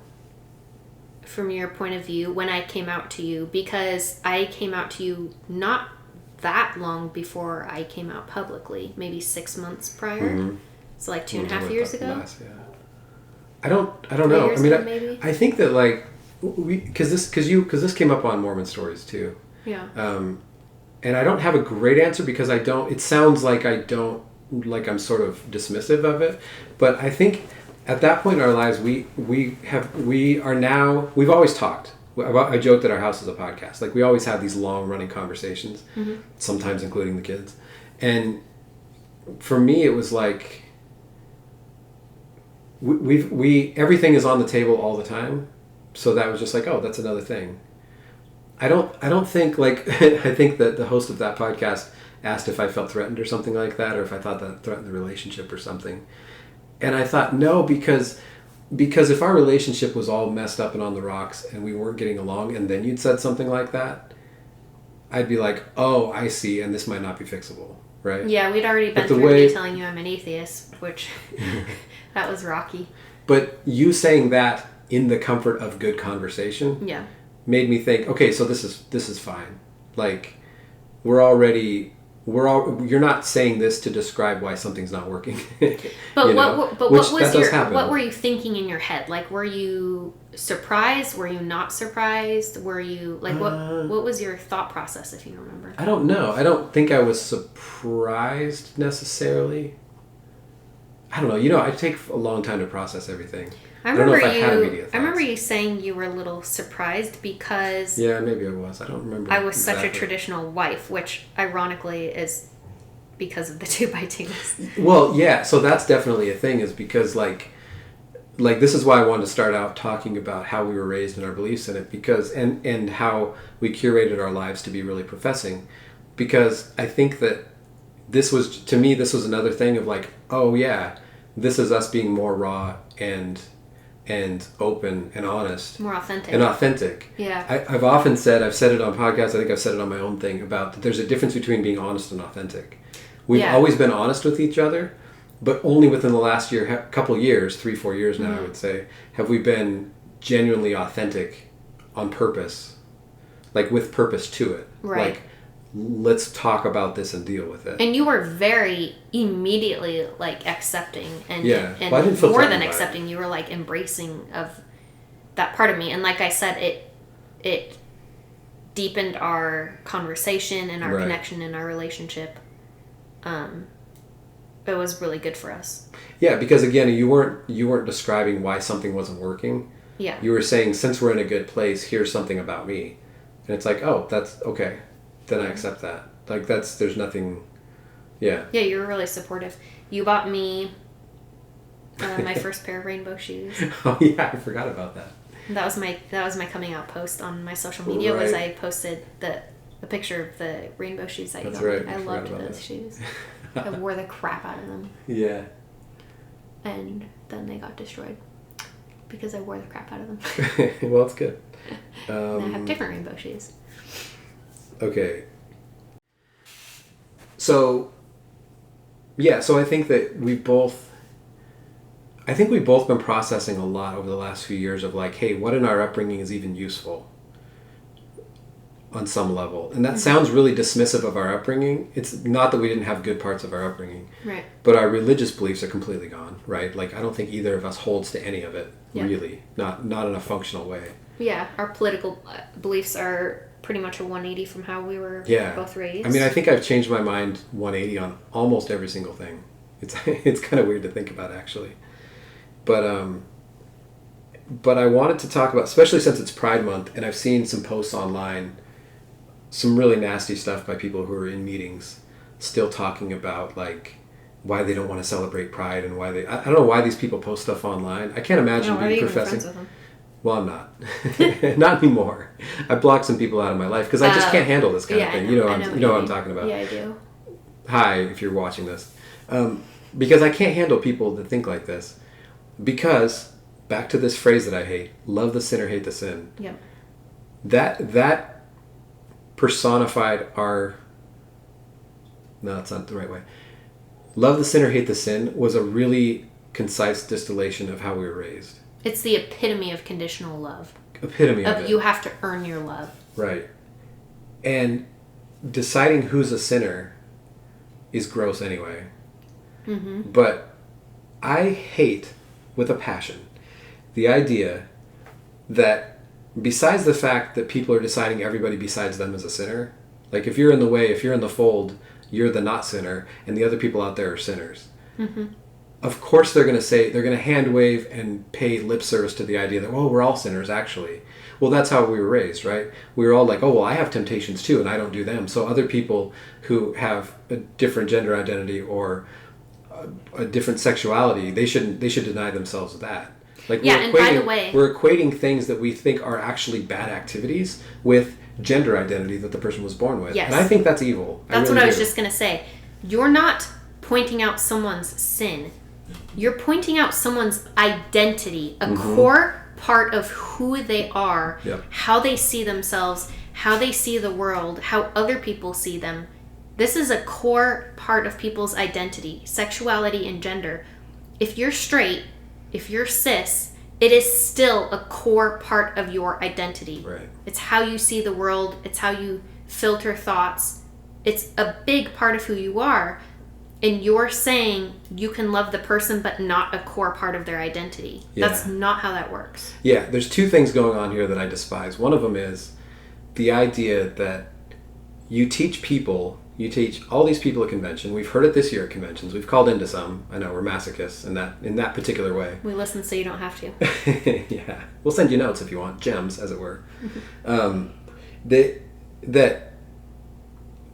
from your point of view, when I came out to you? Because I came out to you not that long before I came out publicly, maybe 6 months prior. So like 2.5 years ago. I don't know. I mean, maybe? I think that like because this came up on Mormon Stories too. Yeah. And I don't have a great answer because it sounds like I'm sort of dismissive of it, but I think at that point in our lives we've always talked. I joke that our house is a podcast. Like we always have these long running conversations, sometimes including the kids. And for me, it was like everything is on the table all the time. So that was just like, oh, that's another thing. I don't think like I think that the host of that podcast asked if I felt threatened or something like that, or if I thought that threatened the relationship or something. And I thought no, because if our relationship was all messed up and on the rocks and we weren't getting along and then you'd said something like that, I'd be like, oh, I see, and this might not be fixable, right? Yeah, we'd already been through me telling you I'm an atheist, which that was rocky. But you saying that in the comfort of good conversation made me think, okay, so this is fine. Like you're not saying this to describe why something's not working. But what were you thinking in your head? Like, were you surprised? Were you not surprised? Were you like what was your thought process, if you remember? I don't know. I don't think I was surprised necessarily. I don't know. I take a long time to process everything. I remember you saying you were a little surprised because... Yeah, maybe I was. I don't remember. I was such a traditional wife, which ironically is because of the 2x2s. Well, yeah. So that's definitely a thing, is because like this is why I wanted to start out talking about how we were raised and our beliefs in it, because and how we curated our lives to be really professing, because I think that this was another thing of like, oh yeah, this is us being more raw and open and honest. More authentic. And authentic. Yeah. I've said it on podcasts, I think I've said it on my own thing, about that there's a difference between being honest and authentic. We've always been honest with each other, but only within the last couple years, 3-4 years now, I would say, have we been genuinely authentic on purpose, like with purpose to it. Right. Like let's talk about this and deal with it. And you were very immediately like accepting and Well, I didn't feel more than threatened by accepting. You were like embracing of that part of me. And like I said, it deepened our conversation and our connection and our relationship. It was really good for us. Yeah, because again, you weren't describing why something wasn't working. Yeah. You were saying, since we're in a good place, here's something about me. And it's like, oh, that's okay. Then I accept that. Like, there's nothing, yeah. Yeah, you were really supportive. You bought me my first pair of rainbow shoes. Oh, yeah, I forgot about that. That was my coming out post on my social media. Was I posted the picture of the rainbow shoes that you got. Right. I loved those shoes. I wore the crap out of them. Yeah. And then they got destroyed because I wore the crap out of them. Well, it's good. And I have different rainbow shoes. Okay. So, yeah, so I think that we've both been processing a lot over the last few years of like, hey, what in our upbringing is even useful on some level? And that sounds really dismissive of our upbringing. It's not that we didn't have good parts of our upbringing. Right. But our religious beliefs are completely gone, right? Like, I don't think either of us holds to any of it, really. Not in a functional way. Yeah, our political beliefs are pretty much a 180 from how we were both raised. I mean, I think I've changed my mind 180 on almost every single thing. It's kind of weird to think about, actually. But I wanted to talk about, especially since it's Pride Month, and I've seen some posts online, some really nasty stuff by people who are in meetings still talking about, like, why they don't want to celebrate Pride and why I don't know why these people post stuff online. I can't imagine being professing. Friends with them? Well, I'm not. Not anymore. I blocked some people out of my life because I just can't handle this kind of thing. You know what I'm talking about. Yeah, I do. Hi, if you're watching this. Because I can't handle people that think like this. Because, back to this phrase that I hate, love the sinner, hate the sin. Yep. That personified our... No, that's not the right way. Love the sinner, hate the sin was a really concise distillation of how we were raised. It's the epitome of conditional love. Epitome of it. You have to earn your love. Right. And deciding who's a sinner is gross anyway. Mm-hmm. But I hate, with a passion, the idea that besides the fact that people are deciding everybody besides them is a sinner, like if you're in the way, if you're in the fold, you're the not sinner, and the other people out there are sinners. Mm-hmm. Of course they're going to hand wave and pay lip service to the idea that, well, we're all sinners, actually. Well, that's how we were raised, right? We were all like, oh, well, I have temptations too, and I don't do them. So other people who have a different gender identity or a different sexuality, they should deny themselves of that. Like, and by the way, we're equating things that we think are actually bad activities with gender identity that the person was born with. Yes. And I think that's evil. That's what I was just going to say. You're not pointing out someone's sin. You're pointing out someone's identity, a core part of who they are, how they see themselves, how they see the world, how other people see them. This is a core part of people's identity, sexuality and gender. If you're straight, if you're cis, it is still a core part of your identity. Right. It's how you see the world. It's how you filter thoughts. It's a big part of who you are. And you're saying you can love the person but not a core part of their identity. Yeah. That's not how that works. Yeah, there's two things going on here that I despise. One of them is the idea that you teach all these people at convention. We've heard it this year at conventions. We've called into some. I know we're masochists in that particular way. We listen so you don't have to. Yeah. We'll send you notes if you want. Gems, as it were. That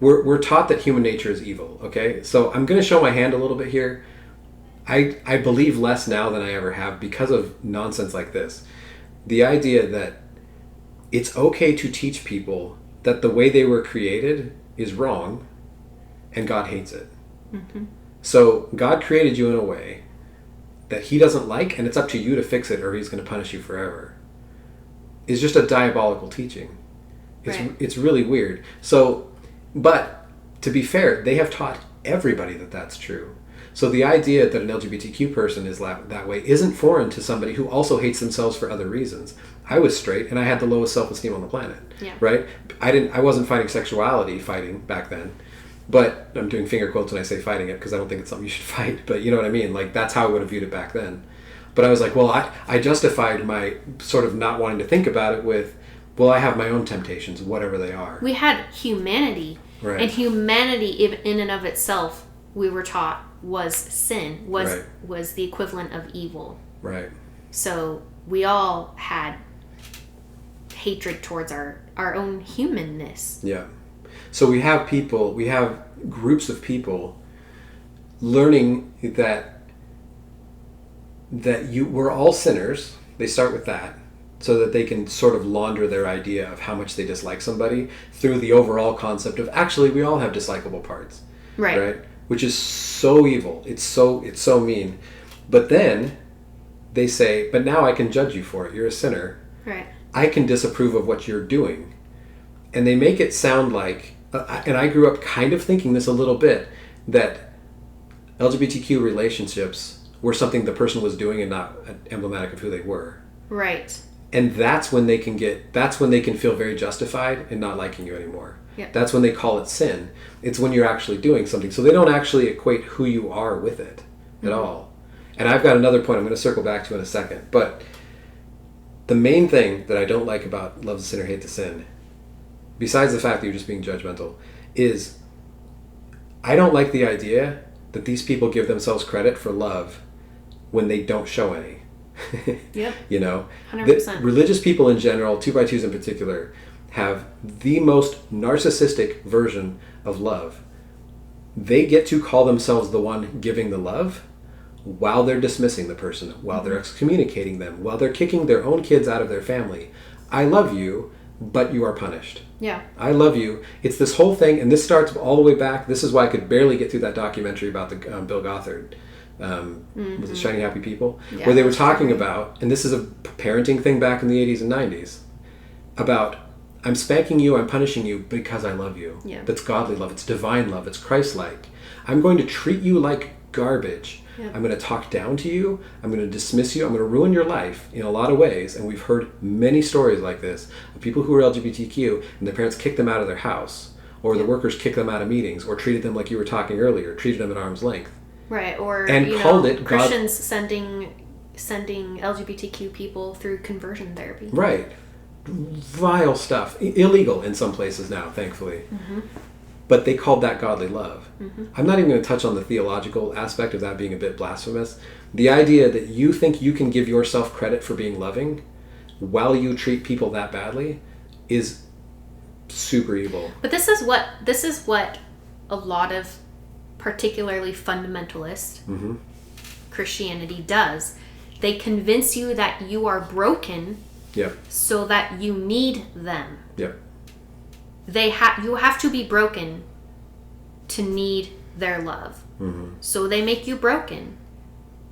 we're taught that human nature is evil, okay? So I'm going to show my hand a little bit here. I believe less now than I ever have because of nonsense like this. The idea that it's okay to teach people that the way they were created is wrong and God hates it. Mm-hmm. So God created you in a way that he doesn't like, and it's up to you to fix it or he's going to punish you forever, is just a diabolical teaching. It's really weird. So, but to be fair, they have taught everybody that that's true. So the idea that an LGBTQ person is that way isn't foreign to somebody who also hates themselves for other reasons. I was straight and I had the lowest self-esteem on the planet. Yeah. Right? I wasn't fighting back then. But I'm doing finger quotes when I say fighting it because I don't think it's something you should fight. But you know what I mean? Like, that's how I would have viewed it back then. But I was like, well, I justified my sort of not wanting to think about it with, well, I have my own temptations, whatever they are. We had humanity. Right. And humanity in and of itself, we were taught, was sin, was the equivalent of evil. Right. So we all had hatred towards our own humanness. Yeah. So we have groups of people learning that we're all sinners. They start with that so that they can sort of launder their idea of how much they dislike somebody through the overall concept of actually we all have dislikable parts. Right? Which is so evil. It's so mean. But then they say, but now I can judge you for it. You're a sinner. Right. I can disapprove of what you're doing. And they make it sound like, and I grew up kind of thinking this a little bit, that LGBTQ relationships were something the person was doing and not emblematic of who they were. Right. And that's when they can feel very justified in not liking you anymore. Yeah. That's when they call it sin. It's when you're actually doing something. So they don't actually equate who you are with it at all. And I've got another point I'm going to circle back to in a second. But the main thing that I don't like about love the sinner, hate the sin, besides the fact that you're just being judgmental, is I don't like the idea that these people give themselves credit for love when they don't show any. Yep. You know? 100%. Religious people in general, 2x2s in particular, have the most narcissistic version of love. They get to call themselves the one giving the love while they're dismissing the person, while they're excommunicating them, while they're kicking their own kids out of their family. I love you, but you are punished. Yeah. I love you. It's this whole thing, and this starts all the way back. This is why I could barely get through that documentary about the Bill Gothard. Was it Shiny Happy People? Yeah, where they were talking about, and this is a parenting thing back in the 80s and 90s, about I'm spanking you, I'm punishing you because I love you. Yeah. That's godly love. It's divine love. It's Christ-like. I'm going to treat you like garbage. Yeah. I'm going to talk down to you. I'm going to dismiss you. I'm going to ruin your life in a lot of ways. And we've heard many stories like this of people who are LGBTQ and their parents kicked them out of their house, or the workers kicked them out of meetings, or treated them like you were talking earlier, treated them at arm's length. Right, or and called it Christians sending LGBTQ people through conversion therapy. Right. Vile stuff. Illegal in some places now, thankfully. Mm-hmm. But they called that godly love. Mm-hmm. I'm not even going to touch on the theological aspect of that being a bit blasphemous. The idea that you think you can give yourself credit for being loving while you treat people that badly is super evil. But this is what a lot of particularly fundamentalist Christianity does. They convince you that you are broken. Yep. So that you need them. Yep. You have to be broken to need their love. Mm-hmm. So they make you broken.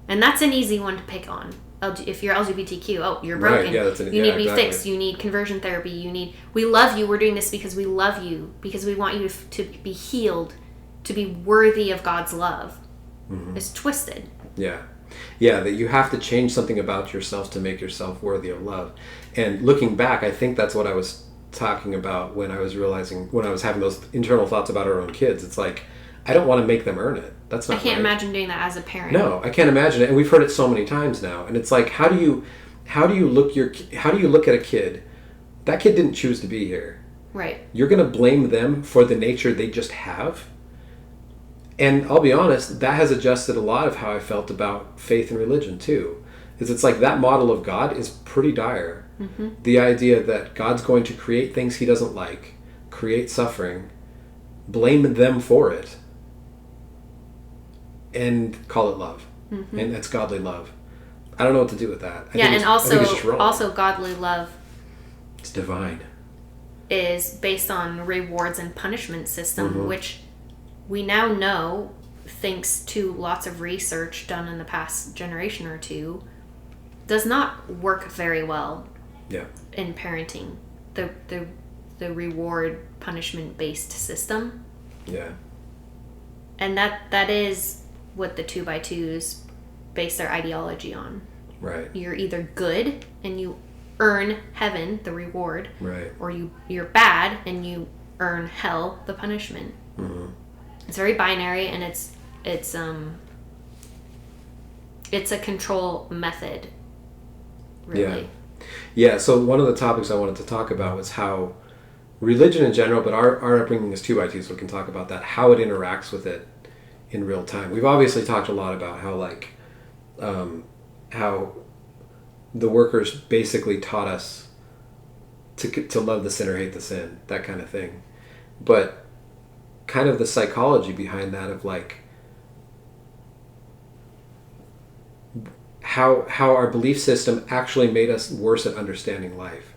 And that's an easy one to pick on. If you're LGBTQ, you're broken. Right, yeah, you need to be fixed. You need conversion therapy. We love you. We're doing this because we love you. Because we want you to be healed. To be worthy of God's love. Mm-hmm. It's twisted. Yeah. Yeah, that you have to change something about yourself to make yourself worthy of love. And looking back, I think that's what I was talking about when I was having those internal thoughts about our own kids. It's like, I don't want to make them earn it. That's not I can't right. imagine doing that as a parent. No, I can't imagine it. And we've heard it so many times now. And it's like, how do you look at a kid? That kid didn't choose to be here. Right. You're going to blame them for the nature they just have? And I'll be honest, that has adjusted a lot of how I felt about faith and religion too. It's like that model of God is pretty dire. Mm-hmm. The idea that God's going to create things he doesn't like, create suffering, blame them for it, and call it love. Mm-hmm. And that's godly love. I don't know what to do with that. I think it's just wrong. Also godly love. It's divine. Is based on rewards and punishment system, which we now know, thanks to lots of research done in the past generation or two, does not work very well in parenting. The reward punishment based system. Yeah. And that is what the 2x2s base their ideology on. Right. You're either good and you earn heaven, the reward, right, or you're bad and you earn hell, the punishment. mm-hmm. It's very binary, and it's a control method, really. Yeah, so one of the topics I wanted to talk about was how religion in general, but our upbringing is 2x2, so we can talk about that, how it interacts with it in real time. We've obviously talked a lot about how, like, how the workers basically taught us to love the sinner, hate the sin, that kind of thing. But kind of the psychology behind that of, like, how our belief system actually made us worse at understanding life.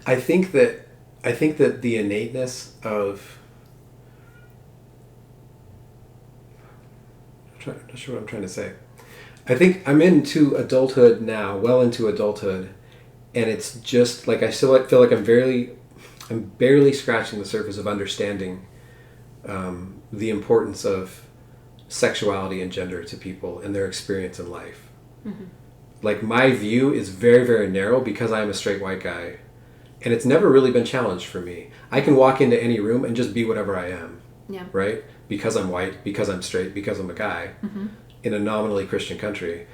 I think that the innateness of, I'm not sure what I'm trying to say. I think I'm into adulthood now, well into adulthood, and it's just like I still feel like I'm barely scratching the surface of understanding the importance of sexuality and gender to people and their experience in life. Mm-hmm. Like, my view is very, very narrow because I'm a straight white guy, and it's never really been challenged for me. I can walk into any room and just be whatever I am. Yeah. Right? Because I'm white, because I'm straight, because I'm a guy. Mm-hmm. In a nominally Christian country,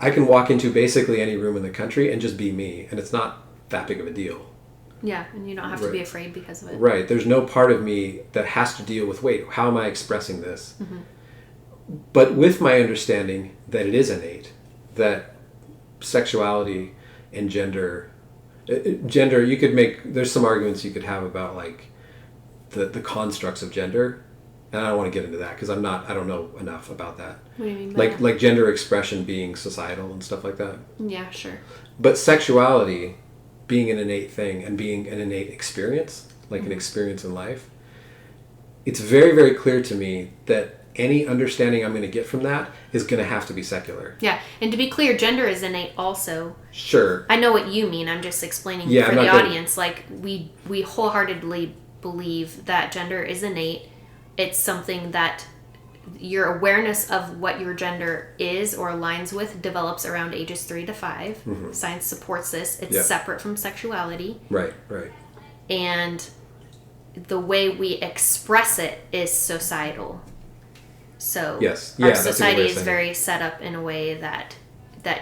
I can walk into basically any room in the country and just be me, and it's not that big of a deal. Yeah, and you don't have to be afraid because of it. Right. There's no part of me that has to deal with, wait, how am I expressing this? Mm-hmm. But with my understanding that it is innate, that sexuality and gender, you could there's some arguments you could have about, like, the constructs of gender. And I don't want to get into that because I don't know enough about that. What do you mean by that? Like gender expression being societal and stuff like that. Yeah, sure. But sexuality being an innate thing and being an innate experience, like an experience in life, it's very, very clear to me that any understanding I'm going to get from that is going to have to be secular. Yeah, and to be clear, gender is innate also. Sure. I know what you mean. I'm just explaining for the audience. Like, we wholeheartedly believe that gender is innate. It's something that your awareness of what your gender is or aligns with develops around ages 3 to 5. Mm-hmm. Science supports this. It's separate from sexuality. Right. And the way we express it is societal. So our society is very set up in a way that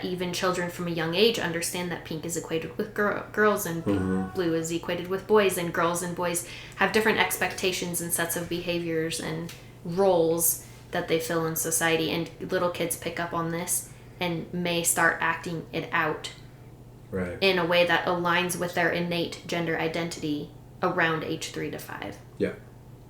even children from a young age understand that pink is equated with girls and blue is equated with boys, and girls and boys have different expectations and sets of behaviors and roles that they fill in society, and little kids pick up on this and may start acting it out in a way that aligns with their innate gender identity around age 3 to 5. Yeah.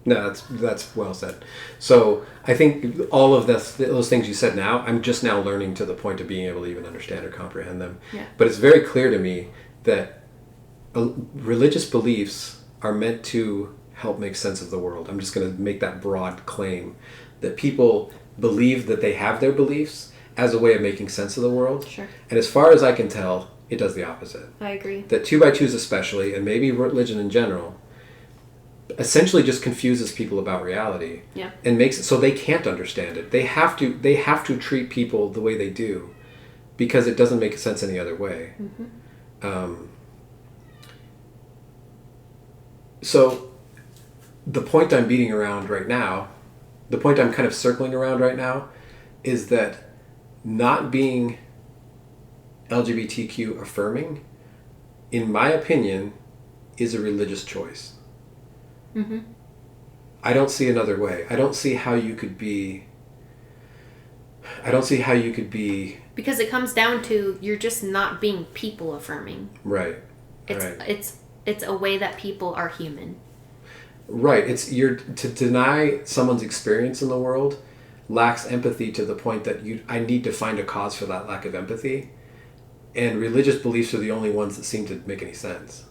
No, that's well said. So I think all of those things you said now, I'm just now learning to the point of being able to even understand or comprehend them. Yeah. But it's very clear to me that religious beliefs are meant to help make sense of the world. I'm just going to make that broad claim that people believe that they have their beliefs as a way of making sense of the world. Sure. And as far as I can tell, it does the opposite. I agree. That 2x2s especially, and maybe religion in general, essentially just confuses people about reality. Yeah. And makes it so they can't understand it. They have to treat people the way they do because it doesn't make sense any other way. Mm-hmm. So the point I'm beating around right now, the point I'm kind of circling around right now, is that not being LGBTQ affirming, in my opinion, is a religious choice. Mm-hmm. I don't see another way. I don't see how you could be... Because it comes down to you're just not being people affirming. Right. It's a way that people are human. Right. To deny someone's experience in the world lacks empathy to the point that I need to find a cause for that lack of empathy. And religious beliefs are the only ones that seem to make any sense.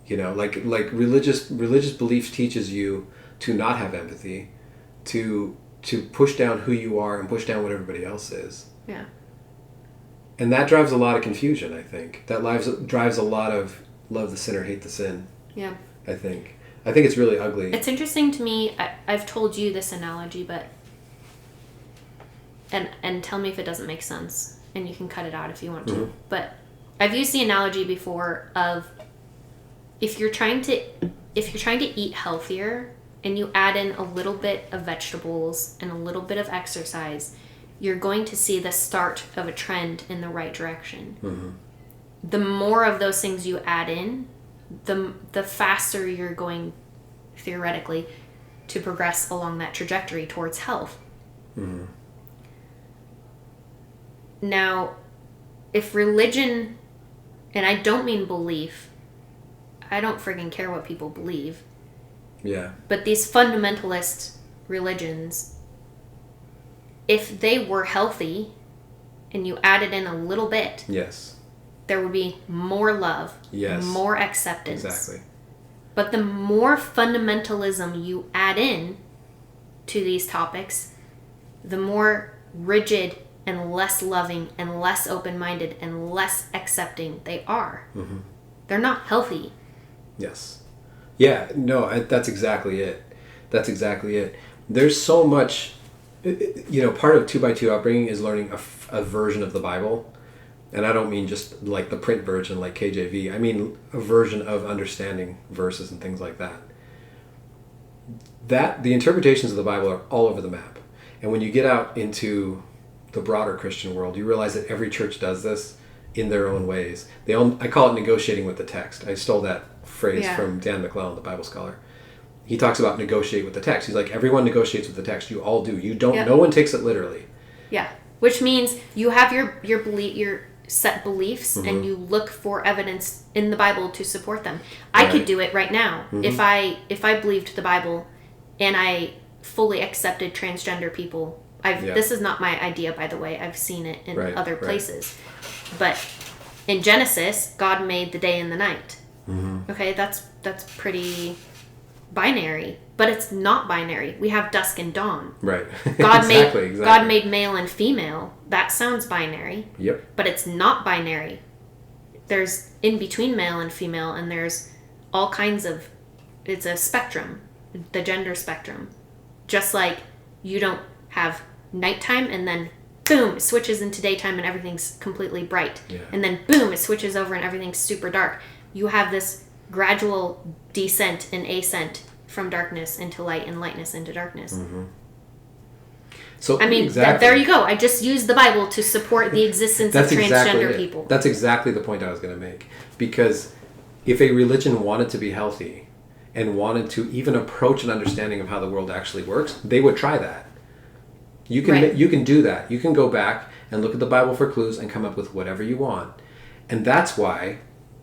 You know, like religious beliefs teaches you to not have empathy, to push down who you are and push down what everybody else is. Yeah. And that drives a lot of confusion, I think. That drives a lot of love the sinner, hate the sin. Yeah. I think it's really ugly. It's interesting to me. I've told you this analogy, but and tell me if it doesn't make sense, and you can cut it out if you want to. But I've used the analogy before of if you're trying to eat healthier and you add in a little bit of vegetables and a little bit of exercise, you're going to see the start of a trend in the right direction. The more of those things you add in, the faster you're going, theoretically, to progress along that trajectory towards health. Now, if religion, and I don't mean belief, I don't friggin' care what people believe. Yeah. But these fundamentalist religions, if they were healthy and you added in a little bit, Yes. there would be more love, Yes. more acceptance. Exactly. But the more fundamentalism you add in to these topics, the more rigid and less loving and less open-minded and less accepting they are. They're not healthy. Yes. Yeah, no, that's exactly it. That's exactly it. There's so much, part of 2x2 upbringing is learning a version of the Bible. And I don't mean just like the print version like KJV. I mean a version of understanding verses and things like that. The interpretations of the Bible are all over the map. And when you get out into the broader Christian world, you realize that every church does this in their own ways. I call it negotiating with the text. I stole that phrase from Dan McClellan, the Bible scholar. He talks about negotiate with the text. He's like, everyone negotiates with the text. You all do. You don't. No one takes it literally. Yeah, which means you have your belief, your set beliefs, and you look for evidence in the Bible to support them. I could do it right now if I believed the Bible, and I fully accepted transgender people. This is not my idea, by the way. I've seen it in other places, but in Genesis, God made the day and the night. Okay, that's pretty binary, but it's not binary. We have dusk and dawn. Right. God exactly. God made male and female. That sounds binary. Yep. But it's not binary. There's in between male and female, and there's all kinds of. It's a spectrum, the gender spectrum. Just like you don't have nighttime and then boom, it switches into daytime and everything's completely bright. Yeah. And then boom, it switches over and everything's super dark. You have this gradual descent and ascent from darkness into light and lightness into darkness. So I mean, there you go. I just used the Bible to support the existence of transgender people. That's exactly the point I was going to make. Because if a religion wanted to be healthy and wanted to even approach an understanding of how the world actually works, they would try that. You can do that. You can go back and look at the Bible for clues and come up with whatever you want. And that's why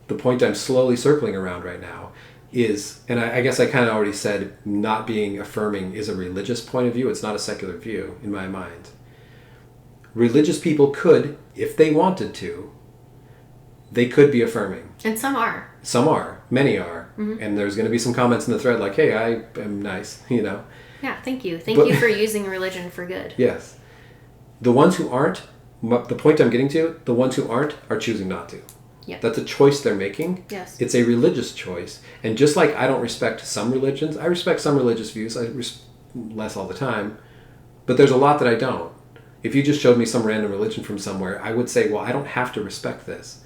the point I'm slowly circling around right now is, and I guess I kind of already said, not being affirming is a religious point of view. It's not a secular view in my mind. Religious people could, if they wanted to, they could be affirming. And some are. Some are. Many are. And there's going to be some comments in the thread like, hey, I am nice, Yeah, thank you. Thank you for using religion for good. Yes. The ones who aren't, the point I'm getting to, the ones who aren't are choosing not to. Yeah. That's a choice they're making. Yes. It's a religious choice. And just like I don't respect some religions, I respect some religious views. Less all the time. But there's a lot that I don't. If you just showed me some random religion from somewhere, I would say, well, I don't have to respect this.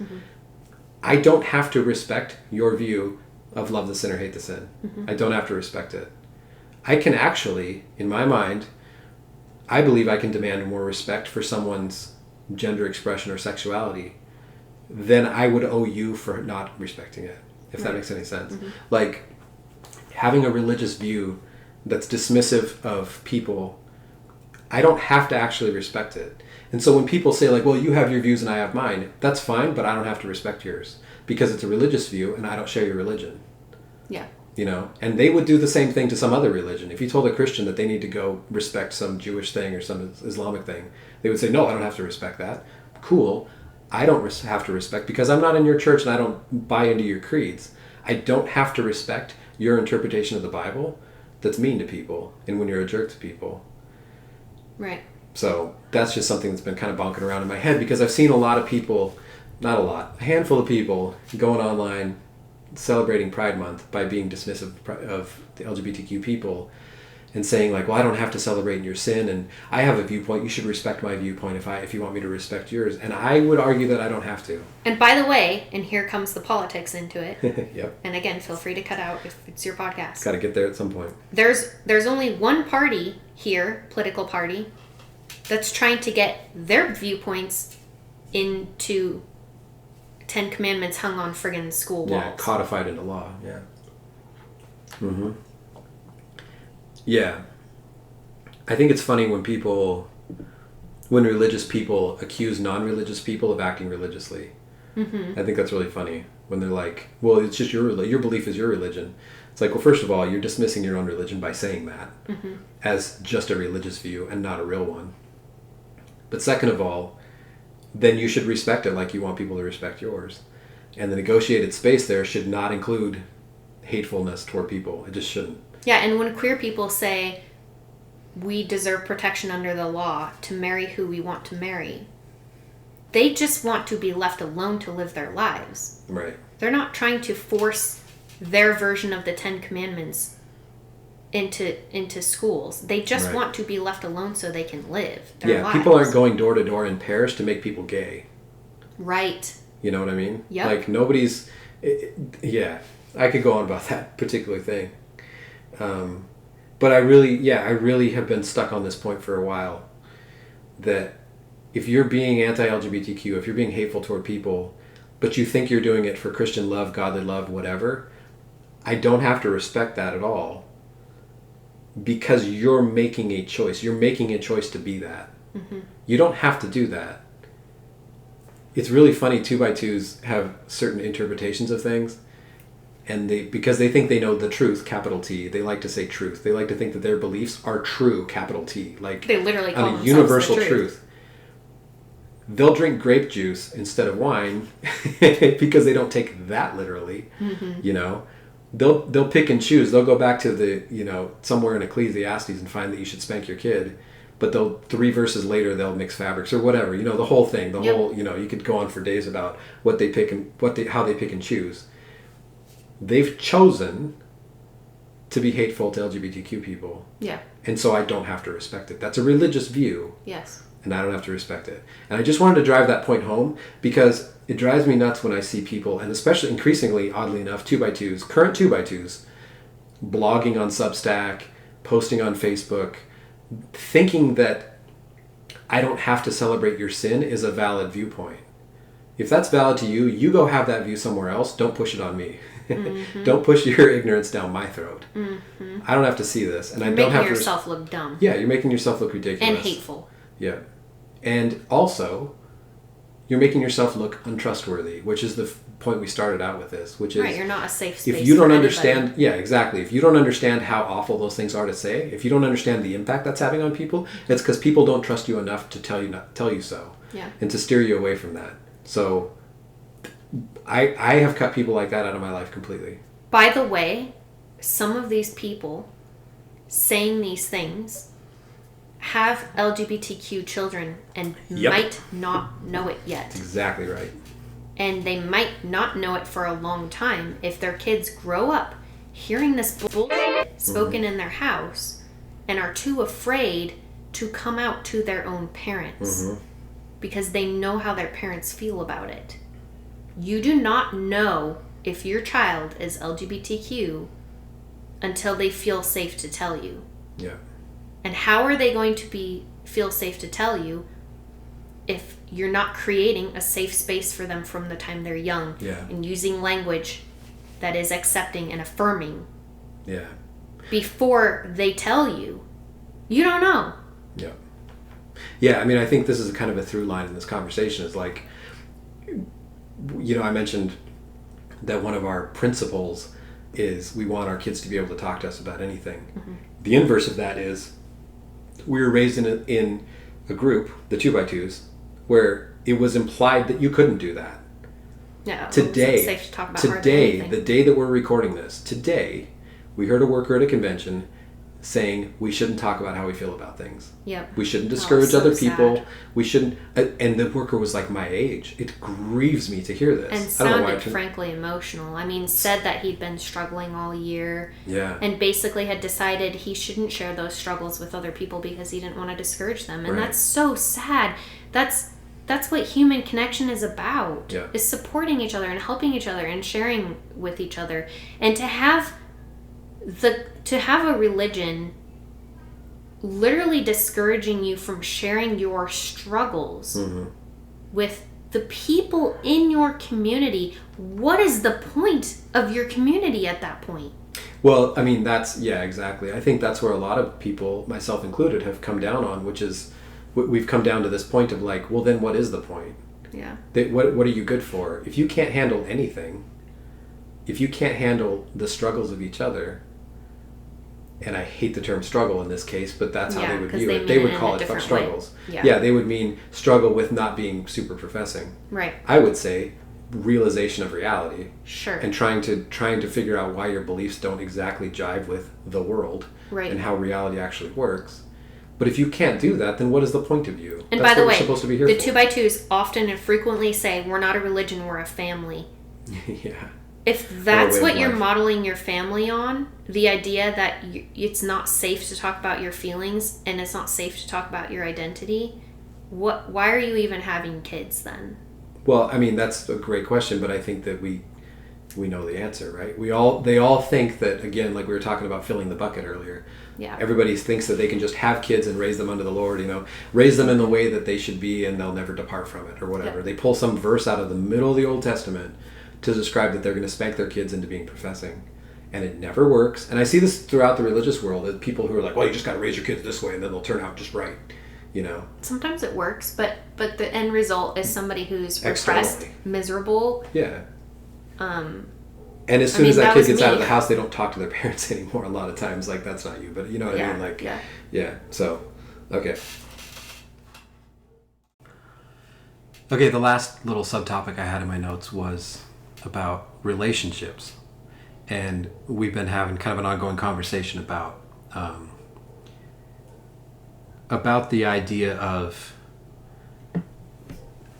I don't have to respect your view of love the sinner, hate the sin. I don't have to respect it. I can actually, in my mind, I believe I can demand more respect for someone's gender expression or sexuality than I would owe you for not respecting it, if that makes any sense. Like, having a religious view that's dismissive of people, I don't have to actually respect it. And so when people say like, well, you have your views and I have mine, that's fine, but I don't have to respect yours because it's a religious view and I don't share your religion. Yeah. And they would do the same thing to some other religion. If you told a Christian that they need to go respect some Jewish thing or some Islamic thing, they would say, no, I don't have to respect that. Cool. I don't have to respect because I'm not in your church and I don't buy into your creeds. I don't have to respect your interpretation of the Bible that's mean to people and when you're a jerk to people. Right. So that's just something that's been kind of bonking around in my head because I've seen a lot of people, not a lot, a handful of people going online celebrating Pride Month by being dismissive of the LGBTQ people. and saying like, well, I don't have to celebrate in your sin, and I have a viewpoint, you should respect my viewpoint if you want me to respect yours. And I would argue that I don't have to. And by the way, and here comes the politics into it. Yep. And again, feel free to cut out if it's your podcast. Got to get there at some point. There's only one party here, political party, that's trying to get their viewpoints into 10 Commandments hung on friggin' school walls. Yeah, codified into law. Yeah. Mm-hmm. Yeah. I think it's funny when religious people accuse non-religious people of acting religiously. Mm-hmm. I think that's really funny when they're like, well, it's just your belief is your religion. It's like, well, first of all, you're dismissing your own religion by saying that as just a religious view and not a real one. But second of all, then you should respect it like you want people to respect yours. And the negotiated space there should not include hatefulness toward people. It just shouldn't. Yeah, and when queer people say we deserve protection under the law to marry who we want to marry, they just want to be left alone to live their lives. Right. They're not trying to force their version of the 10 Commandments into schools. They just want to be left alone so they can live their lives. People aren't going door to door in pairs to make people gay. Right. You know what I mean? Yep. Like nobody's... I could go on about that particular thing. But I really have been stuck on this point for a while. That if you're being anti-LGBTQ, if you're being hateful toward people, but you think you're doing it for Christian love, godly love, whatever, I don't have to respect that at all. Because you're making a choice. You're making a choice to be that. Mm-hmm. You don't have to do that. It's really funny, 2x2s have certain interpretations of things. And because they think they know the truth, capital T, they like to say truth. They like to think that their beliefs are true, capital T. Like they literally call on a universal truth. They'll drink grape juice instead of wine because they don't take that literally. Mm-hmm. You know, they'll pick and choose. They'll go back to the somewhere in Ecclesiastes and find that you should spank your kid, but 3 verses later they'll mix fabrics or whatever. The whole thing. The whole you could go on for days about what they pick and how they pick and choose. They've chosen to be hateful to LGBTQ people. Yeah. And so I don't have to respect it. That's a religious view. Yes. And I don't have to respect it. And I just wanted to drive that point home because it drives me nuts when I see people, and especially increasingly, oddly enough, 2x2s, current 2x2s, blogging on Substack, posting on Facebook, thinking that I don't have to celebrate your sin is a valid viewpoint. If that's valid to you, you go have that view somewhere else. Don't push it on me. Mm-hmm. Don't push your ignorance down my throat. Mm-hmm. I don't have to see this, and I don't have to. You're making yourself look dumb. Yeah, you're making yourself look ridiculous and hateful. Yeah, and also, you're making yourself look untrustworthy, which is the point we started out with this. Which is right. You're not a safe space. If you don't understand, yeah, exactly. If you don't understand how awful those things are to say, if you don't understand the impact that's having on people, it's because people don't trust you enough to tell you so. Yeah. And to steer you away from that. So. I have cut people like that out of my life completely. By the way, some of these people saying these things have LGBTQ children and might not know it yet. That's exactly right. And they might not know it for a long time if their kids grow up hearing this bullshit spoken in their house and are too afraid to come out to their own parents because they know how their parents feel about it. You do not know if your child is LGBTQ until they feel safe to tell you. Yeah. And how are they going to feel safe to tell you if you're not creating a safe space for them from the time they're young and using language that is accepting and affirming? Yeah. Before they tell you, you don't know. Yeah. Yeah, I mean, I think this is kind of a through line in this conversation is like, I mentioned that one of our principles is we want our kids to be able to talk to us about anything. Mm-hmm. The inverse of that is we were raised in a group, the 2x2s, where it was implied that you couldn't do that. Yeah, today, safe to talk about the day that we're recording this, today, we heard a worker at a convention saying we shouldn't talk about how we feel about things. Yep. We shouldn't discourage other people. Sad. We shouldn't. And the worker was like my age. It grieves me to hear this. And sounded frankly emotional. I mean, said that he'd been struggling all year. Yeah. And basically had decided he shouldn't share those struggles with other people because he didn't want to discourage them. And that's so sad. That's what human connection is about. Yeah. Is supporting each other and helping each other and sharing with each other. And to have a religion literally discouraging you from sharing your struggles with the people in your community, what is the point of your community at that point? Well, I mean, exactly. I think that's where a lot of people, myself included, have come down on, which is, we've come down to this point of like, well, then what is the point? Yeah. What are you good for? If you can't handle anything, if you can't handle the struggles of each other, and I hate the term struggle in this case, but that's how they would view it. They would call it fuck struggles. Yeah, they would mean struggle with not being super professing. Right. I would say realization of reality. Sure. And trying to figure out why your beliefs don't exactly jive with the world. Right. And how reality actually works. But if you can't do that, then what is the point of you? And that's by the what way, we're supposed to be here the for. 2x2s often and frequently say, we're not a religion, we're a family. Yeah. If that's what you're modeling your family on, the idea that it's not safe to talk about your feelings and it's not safe to talk about your identity, why are you even having kids then? Well, I mean, that's a great question, but I think that we know the answer, right? They all think that, again, like we were talking about filling the bucket earlier. Yeah. Everybody thinks that they can just have kids and raise them unto the Lord, raise them in the way that they should be and they'll never depart from it or whatever. Yep. They pull some verse out of the middle of the Old Testament to describe that they're going to spank their kids into being professing. And it never works. And I see this throughout the religious world, that people who are like, well, you just got to raise your kids this way and then they'll turn out just right, Sometimes it works, but the end result is somebody who's repressed, Externally. miserable. Yeah. And as soon as that kid gets out of the house, they don't talk to their parents anymore a lot of times. Like, that's not you, but you know what I mean? Like, yeah. So, okay. Okay, the last little subtopic I had in my notes was about relationships. And we've been having kind of an ongoing conversation about the idea of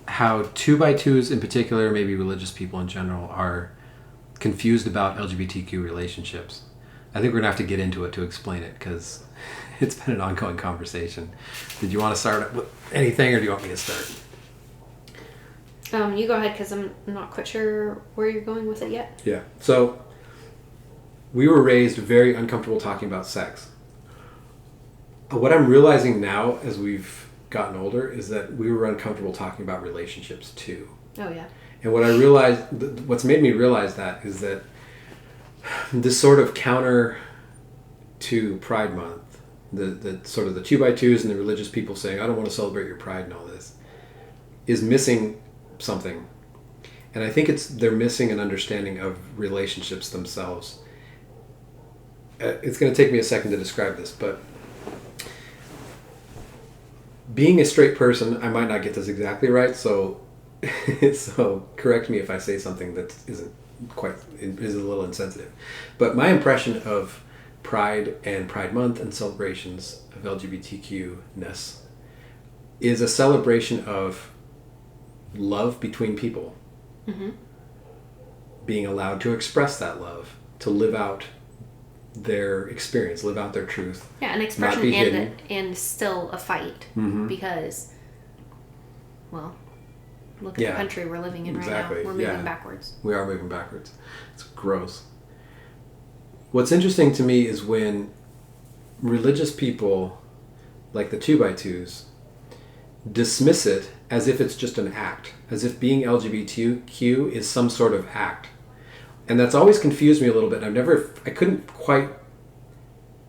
how 2x2s in particular, maybe religious people in general, are confused about LGBTQ relationships. I think we're going to have to get into it to explain it because it's been an ongoing conversation. Did you want to start with anything or do you want me to start? You go ahead because I'm not quite sure where you're going with it yet. Yeah. So we were raised very uncomfortable talking about sex. What I'm realizing now as we've gotten older is that we were uncomfortable talking about relationships too. Oh, yeah. And what I realized, what's made me realize that is that this sort of counter to Pride Month, the sort of the 2x2s and the religious people saying, I don't want to celebrate your pride and all this, is missing something. And I think they're missing an understanding of relationships themselves. It's going to take me a second to describe this, but being a straight person, I might not get this exactly right, so correct me if I say something that is a little insensitive. But my impression of Pride and Pride Month and celebrations of LGBTQ-ness is a celebration of love between people. Mm-hmm. Being allowed to express that love, to live out their experience, live out their truth. Yeah, an expression and still a fight. Mm-hmm. Because, well, look at the country we're living in right now. We're moving backwards. We are moving backwards. It's gross. What's interesting to me is when religious people, like the 2x2s, dismiss it as if it's just an act, as if being LGBTQ is some sort of act. And that's always confused me a little bit. I couldn't quite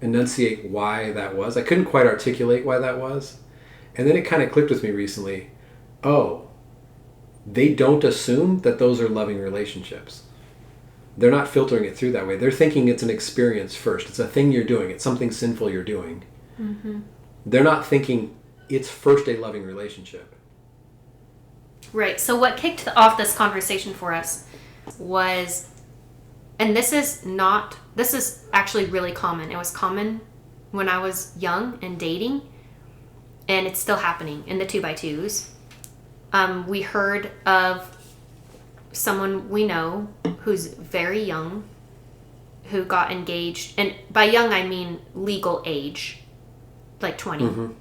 enunciate why that was. I couldn't quite articulate why that was. And then it kind of clicked with me recently. Oh, they don't assume that those are loving relationships. They're not filtering it through that way. They're thinking it's an experience first. It's a thing you're doing. It's something sinful you're doing. Mm-hmm. They're not thinking it's first a loving relationship. Right. So what kicked off this conversation for us was, and this is actually really common. It was common when I was young and dating, and it's still happening in the 2x2s. We heard of someone we know who's very young who got engaged, and by young I mean legal age, like 20. Mm-hmm.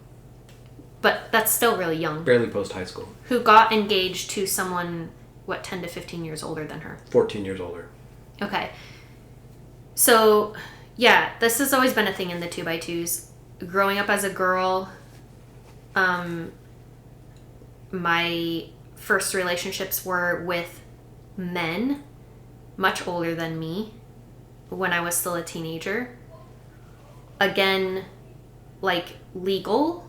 But that's still really young. Barely post high school. Who got engaged to someone, 10 to 15 years older than her? 14 years older. Okay. So, yeah, this has always been a thing in the 2x2s. Growing up as a girl, my first relationships were with men much older than me when I was still a teenager. Again, like legal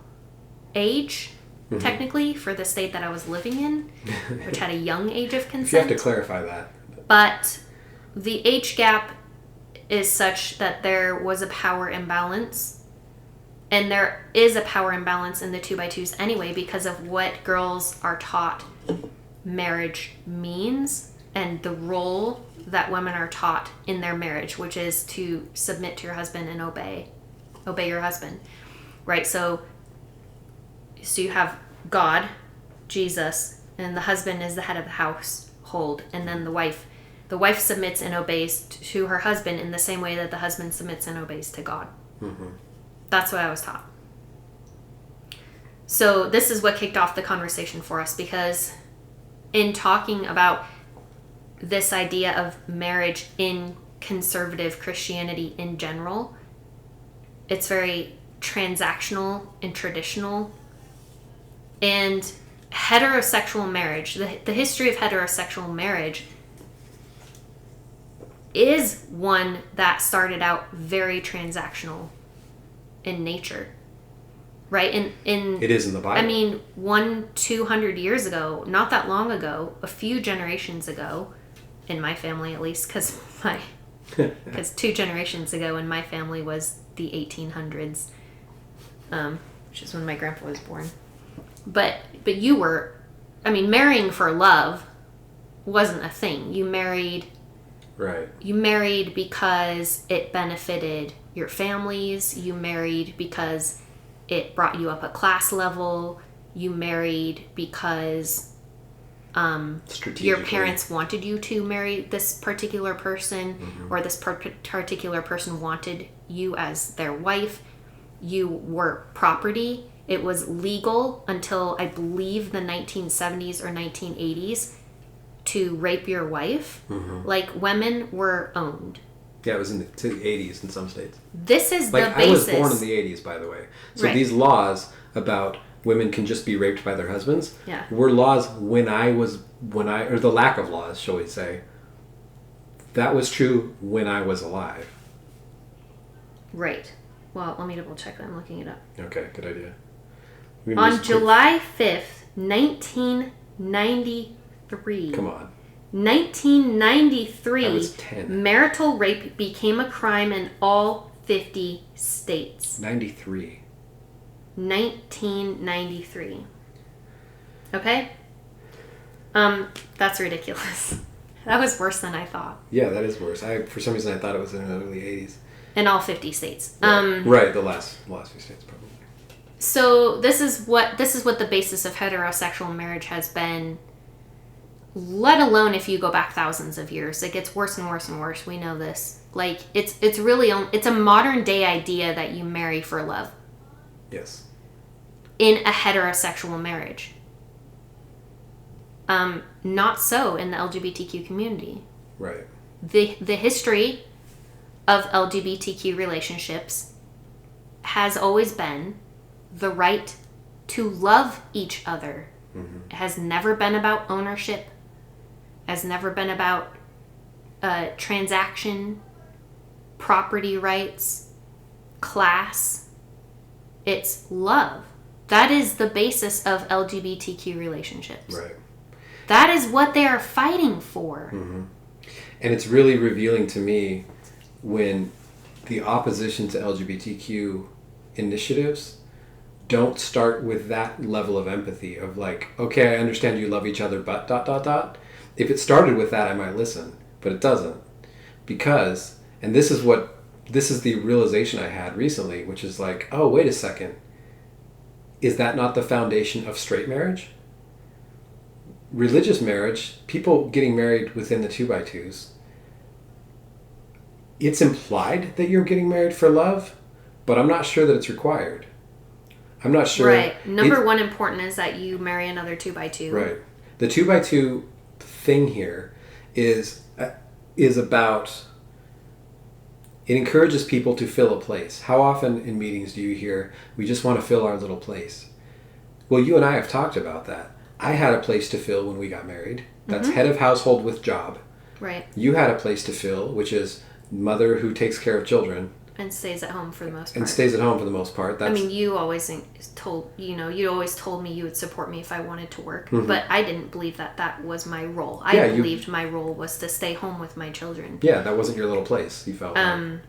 age, mm-hmm. technically, for the state that I was living in, which had a young age of consent. You have to clarify that. But the age gap is such that there was a power imbalance. And there is a power imbalance in the 2x2s anyway because of what girls are taught marriage means and the role that women are taught in their marriage, which is to submit to your husband and obey your husband, right? So you have God, Jesus, and the husband is the head of the household, and then the wife submits and obeys to her husband in the same way that the husband submits and obeys to God. Mm-hmm. That's what I was taught. So this is what kicked off the conversation for us, because in talking about this idea of marriage in conservative Christianity in general, it's very transactional and traditional. And heterosexual marriage, the history of heterosexual marriage is one that started out very transactional in nature, right? It is in the Bible. I mean, 200 years ago, not that long ago, a few generations ago, in my family at least, because 2 generations ago in my family was the 1800s, which is when my grandpa was born. But marrying for love wasn't a thing. You married because it benefited your families. You married because it brought you up a class level. You married because your parents wanted you to marry this particular person, mm-hmm. or this particular person wanted you as their wife. You were property. It was legal until, I believe, the 1970s or 1980s to rape your wife. Mm-hmm. Like, women were owned. Yeah, it was in the 80s in some states. This is the basis. I was born in the 80s, by the way. So these laws about women can just be raped by their husbands were laws or the lack of laws, shall we say. That was true when I was alive. Right. Well, let me double check that. I'm looking it up. Okay, good idea. On July 5th, 1993. Come on. 1993. I was 10. Marital rape became a crime in all 50 states. 93. 1993. Okay? That's ridiculous. That was worse than I thought. Yeah, that is worse. For some reason I thought it was in the early 80s. In all 50 states. Right, the last few states probably. So this is what the basis of heterosexual marriage has been, let alone if you go back thousands of years. It gets worse and worse and worse. We know this. Like, it's a modern day idea that you marry for love. Yes. In a heterosexual marriage. Not so in the LGBTQ community. Right. The history of LGBTQ relationships has always been the right to love each other. Mm-hmm. It has never been about ownership. Has never been about transaction, property rights, class. It's love. That is the basis of LGBTQ relationships. Right. That is what they are fighting for. Mm-hmm. And it's really revealing to me when the opposition to LGBTQ initiatives don't start with that level of empathy of like, okay, I understand you love each other, but ... If it started with that, I might listen, but it doesn't. Because, and this is what this is the realization I had recently, which is like, oh, wait a second. Is that not the foundation of straight marriage? Religious marriage, people getting married within the 2x2s, it's implied that you're getting married for love, but I'm not sure that it's required. I'm not sure. Right. Number one important is that you marry another 2x2. Right. The 2x2 thing here is about, it encourages people to fill a place. How often in meetings do you hear, we just want to fill our little place? Well, you and I have talked about that. I had a place to fill when we got married. That's head of household with job. Right. You had a place to fill, which is mother who takes care of children. And stays at home for the most part. And stays at home for the most part. I mean, you always told me you would support me if I wanted to work. But I didn't believe that was my role. I believed my role was to stay home with my children. Yeah, that wasn't your little place, you felt like.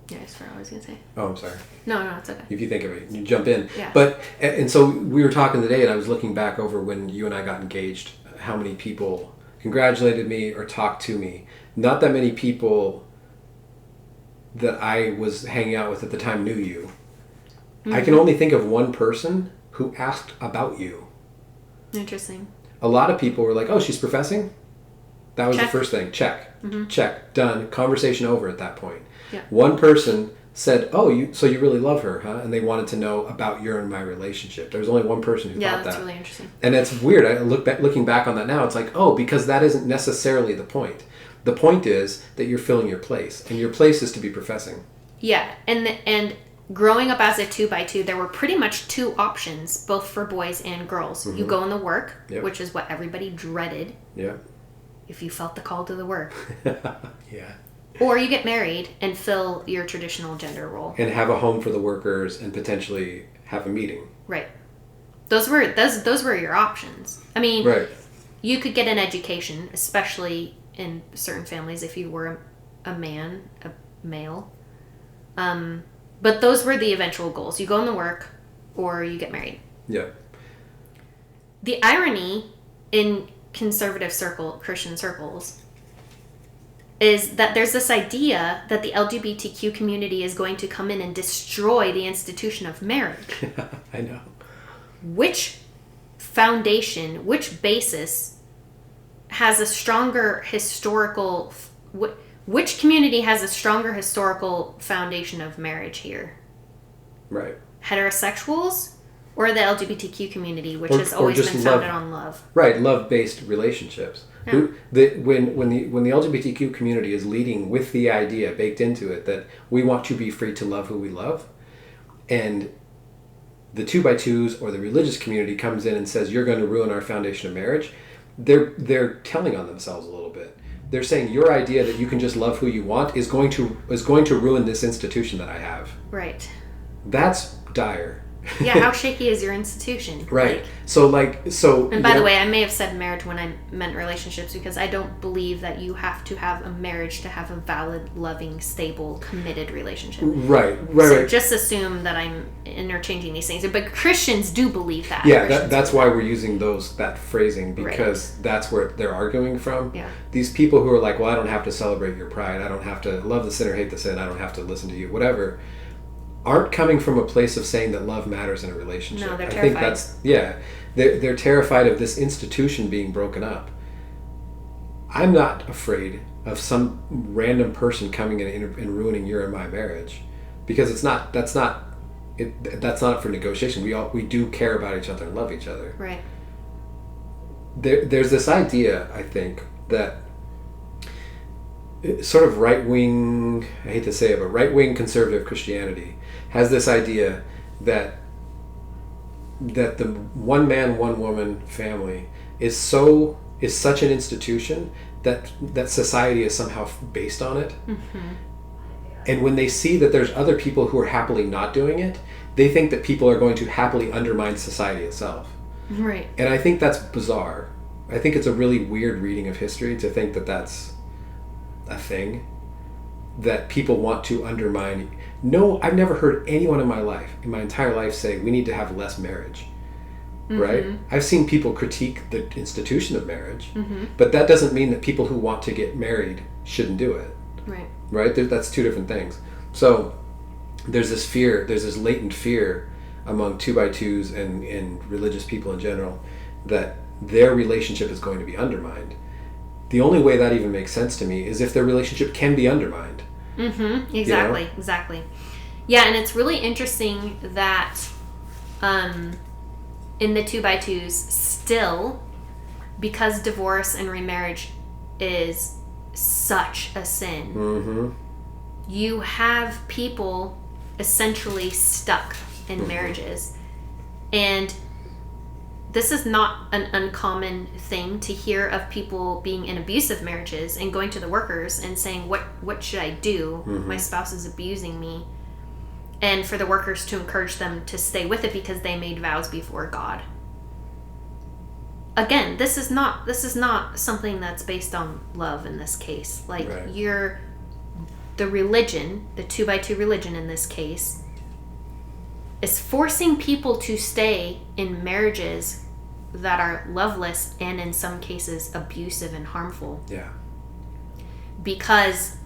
Yeah, that's what I was going to say. Oh, I'm sorry. No, it's okay. If you think of it, you jump in. Yeah. But, and so we were talking today, and I was looking back over when you and I got engaged, how many people congratulated me or talked to me. Not that many people that I was hanging out with at the time knew you. I can only think of one person who asked about you. Interesting. A lot of people were like, oh, she's professing? That was Check. the first thing. Check. Check. Done. Conversation over at that point. Yeah. One person said, oh, so you really love her, huh? And they wanted to know about your and my relationship. There was only one person who thought that. Yeah, that's really interesting. And it's weird. I looking back on that now, it's like, oh, because that isn't necessarily the point. The point is that you're filling your place, and your place is to be professing. Yeah, and growing up as a 2x2, there were pretty much two options, both for boys and girls. You go in the work, which is what everybody dreaded. Yeah. If you felt the call to the work. Yeah. Or you get married and fill your traditional gender role. And have a home for the workers and potentially have a meeting. Right. Those were your options. I mean, right. You could get an education, especially in certain families if you were a male. But those were the eventual goals. You go in the work or you get married. Yeah. The irony in conservative Christian circles is that there's this idea that the LGBTQ community is going to come in and destroy the institution of marriage. I know. Which foundation, which basis has a stronger historical... Which community has a stronger historical foundation of marriage here? Right. Heterosexuals or the LGBTQ community, which has always been founded on love? Right, love-based relationships. Yeah. When the LGBTQ community is leading with the idea baked into it that we want to be free to love who we love, and the 2x2s or the religious community comes in and says you're going to ruin our foundation of marriage, they're telling on themselves a little bit. They're saying your idea that you can just love who you want is going to ruin this institution that I have. Right. That's dire. Yeah, how shaky is your institution? Right. And by the way, I may have said marriage when I meant relationships because I don't believe that you have to have a marriage to have a valid, loving, stable, committed relationship. Right. So just assume that I'm interchanging these things. But Christians do believe that. Yeah, that's why we're using that phrasing, because that's where they're arguing from. Yeah. These people who are like, well, I don't have to celebrate your pride. I don't have to love the sin or hate the sin. I don't have to listen to you, whatever. Aren't coming from a place of saying that love matters in a relationship. No, they're terrified. I think they're terrified of this institution being broken up. I'm not afraid of some random person coming in and ruining your and my marriage, because that's not up for negotiation. We do care about each other and love each other. Right. There's this idea, I think, that sort of right-wing, I hate to say it, but right-wing conservative Christianity has this idea that the one man, one woman family is such an institution that society is somehow based on it. Mm-hmm. And when they see that there's other people who are happily not doing it, they think that people are going to happily undermine society itself. Right. And I think that's bizarre. I think it's a really weird reading of history to think that that's a thing, that people want to undermine. No, I've never heard anyone in my entire life say we need to have less marriage. Mm-hmm. Right? I've seen people critique the institution of marriage, but that doesn't mean that people who want to get married shouldn't do it. Right? That's two different things. So there's this fear, there's this latent fear among 2x2s and religious people in general that their relationship is going to be undermined. The only way that even makes sense to me is if their relationship can be undermined. Exactly, you know? exactly. Yeah, and it's really interesting that in the 2x2s, still, because divorce and remarriage is such a sin, you have people essentially stuck in marriages. And this is not an uncommon thing to hear of people being in abusive marriages and going to the workers and saying, what should I do? My spouse is abusing me. And for the workers to encourage them to stay with it because they made vows before God. Again, this is not something that's based on love in this case. Like, the religion, the 2x2 religion in this case, is forcing people to stay in marriages that are loveless and in some cases abusive and harmful. Yeah. Because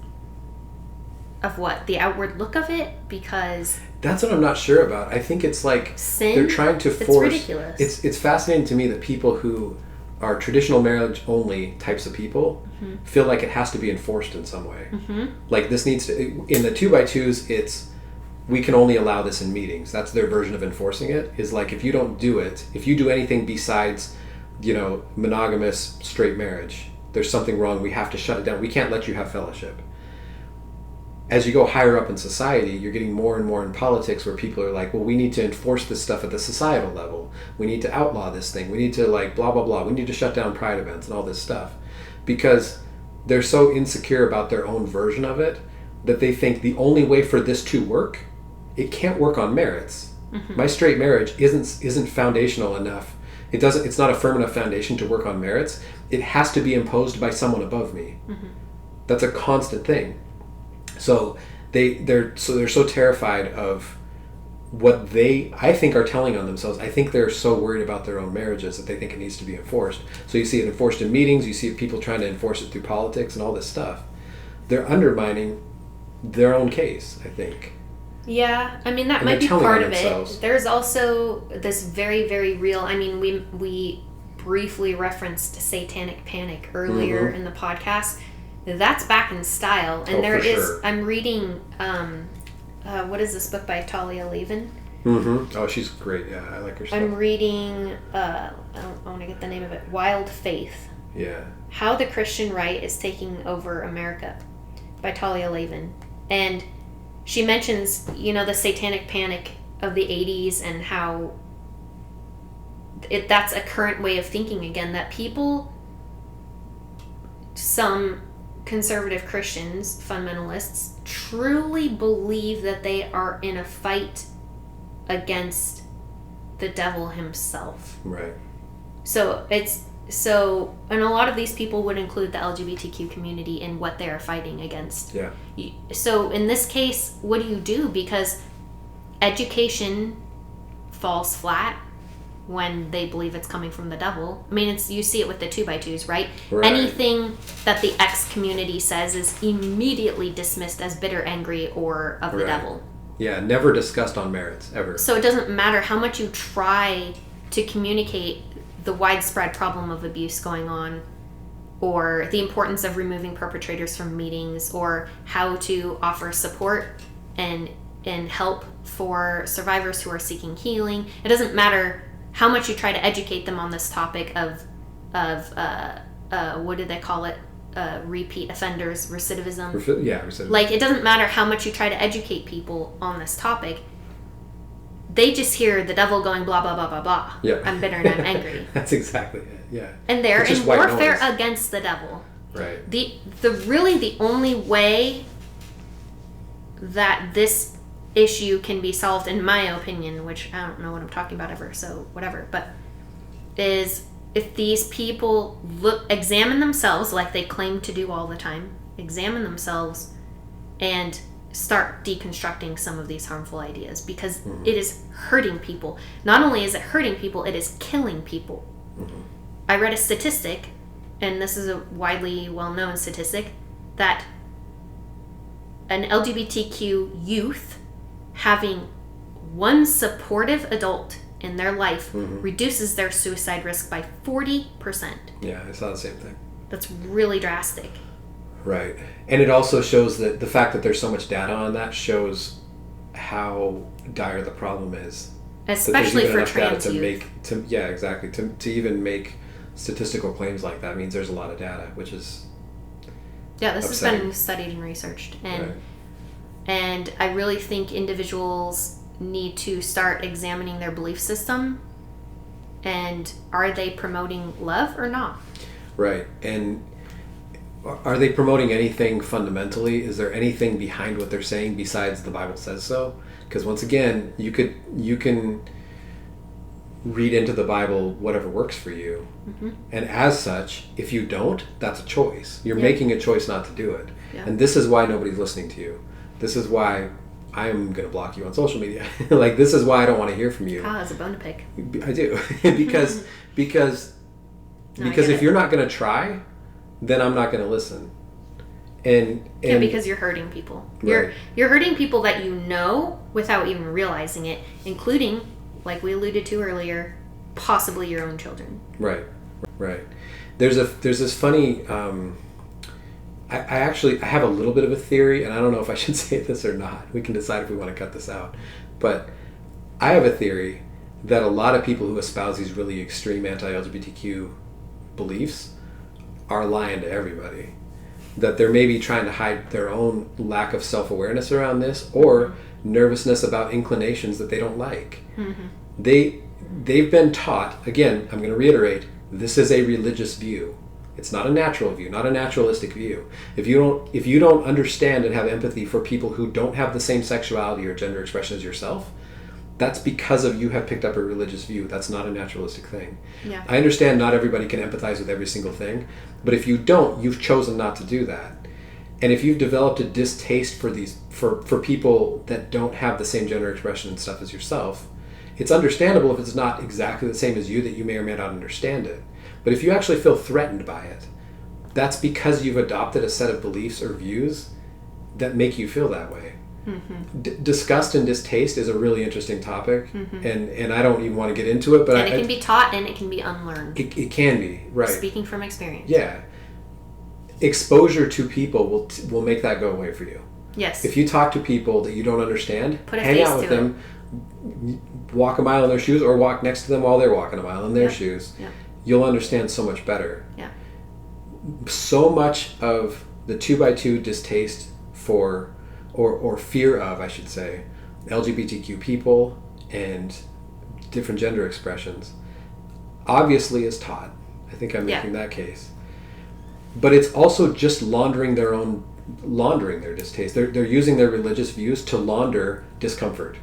of what? The outward look of it? Because that's what I'm not sure about. I think it's like sin? They're trying to force. It's ridiculous. It's fascinating to me that people who are traditional marriage only types of people feel like it has to be enforced in some way. Like this needs to, in the 2x2s, it's we can only allow this in meetings. That's their version of enforcing it, is like if you don't do it, if you do anything besides, monogamous straight marriage, there's something wrong. We have to shut it down. We can't let you have fellowship. As you go higher up in society, you're getting more and more in politics where people are like, well, we need to enforce this stuff at the societal level. We need to outlaw this thing. We need to blah, blah, blah. We need to shut down pride events and all this stuff. Because they're so insecure about their own version of it that they think the only way for this to work, it can't work on merits. My straight marriage isn't foundational enough. It's not a firm enough foundation to work on merits. It has to be imposed by someone above me. That's a constant thing. So they're so terrified of what they, I think, are telling on themselves. I think they're so worried about their own marriages that they think it needs to be enforced. So you see it enforced in meetings. You see people trying to enforce it through politics and all this stuff. They're undermining their own case, I think. Yeah, I mean, that might be part of it. There's also this very, very real, we briefly referenced satanic panic earlier in the podcast. That's back in style. And I'm reading, what is this book by Talia Lavin? Oh, she's great. Yeah, I like her stuff. I'm reading, I want to get the name of it, Wild Faith. Yeah. How the Christian Right is Taking Over America by Talia Lavin. And she mentions, the satanic panic of the 80s and how that's a current way of thinking again, that people, some conservative Christians, fundamentalists, truly believe that they are in a fight against the devil himself. Right. And a lot of these people would include the LGBTQ community in what they are fighting against. Yeah. So in this case, what do you do? Because education falls flat when they believe it's coming from the devil. I mean, you see it with the 2x2s, right? Anything that the X community says is immediately dismissed as bitter, angry, or of the devil. Yeah, never discussed on merits, ever. So it doesn't matter how much you try to communicate the widespread problem of abuse going on, or the importance of removing perpetrators from meetings, or how to offer support and help for survivors who are seeking healing. It doesn't matter how much you try to educate them on this topic of what do they call it? Repeat offenders, recidivism. Recidivism. Like, it doesn't matter how much you try to educate people on this topic. They just hear the devil going blah, blah, blah, blah, blah. Yeah. I'm bitter and I'm angry. That's exactly it, yeah. And they're in warfare against the devil. Right. The only way that this issue can be solved, in my opinion, which I don't know what I'm talking about ever, so whatever, but is if these people examine themselves like they claim to do all the time, examine themselves and start deconstructing some of these harmful ideas, because it is hurting people. Not only is it hurting people, it is killing people. I read a statistic, and this is a widely well-known statistic, that an LGBTQ youth having one supportive adult in their life reduces their suicide risk by 40%. Yeah, I saw the same thing. That's really drastic. Right. And it also shows that the fact that there's so much data on that shows how dire the problem is. Especially for trans youth. To even make statistical claims like that means there's a lot of data, which is this upsetting. has been studied and researched. And Right. and I really think individuals need to start examining their belief system, and are they promoting love or not? Right. And are they promoting anything fundamentally? Is there anything behind what they're saying besides the Bible says so? Because once again, you can read into the Bible whatever works for you. And as such, if you don't, that's a choice. You're making a choice not to do it. Yeah. And this is why nobody's listening to you. This is why I'm going to block you on social media. Like, this is why I don't want to hear from you. Kyle has a bone to pick. I do. because if you're not going to try, then I'm not going to listen. And because you're hurting people. Right. You're hurting people that you know without even realizing it, including, like we alluded to earlier, possibly your own children. Right. There's this funny. I have a little bit of a theory, and I don't know if I should say this or not. We can decide if we want to cut this out. But I have a theory that a lot of people who espouse these really extreme anti-LGBTQ beliefs are lying to everybody. That they're maybe trying to hide their own lack of self-awareness around this, or nervousness about inclinations that they don't like. They've been taught, again, I'm going to reiterate, this is a religious view. It's not a natural view, not a naturalistic view. If you don't understand and have empathy for people who don't have the same sexuality or gender expression as yourself, that's because of you have picked up a religious view. That's not a naturalistic thing. Yeah. I understand not everybody can empathize with every single thing, but if you don't, you've chosen not to do that. And if you've developed a distaste for people that don't have the same gender expression and stuff as yourself, it's understandable if it's not exactly the same as you, that you may or may not understand it. But if you actually feel threatened by it, that's because you've adopted a set of beliefs or views that make you feel that way. Disgust and distaste is a really interesting topic, and I don't even want to get into it. But it can be taught and it can be unlearned. It can be, right. Speaking from experience. Yeah. Exposure to people will make that go away for you. Yes. If you talk to people that you don't understand, hang out with them, walk a mile in their shoes, or walk next to them while they're walking a mile in their shoes. Yeah. You'll understand so much better. Yeah. So much of the 2x2 distaste for, or fear of, I should say, LGBTQ people and different gender expressions, obviously is taught. I think I'm making that case. But it's also just laundering their distaste. They're using their religious views to launder discomfort.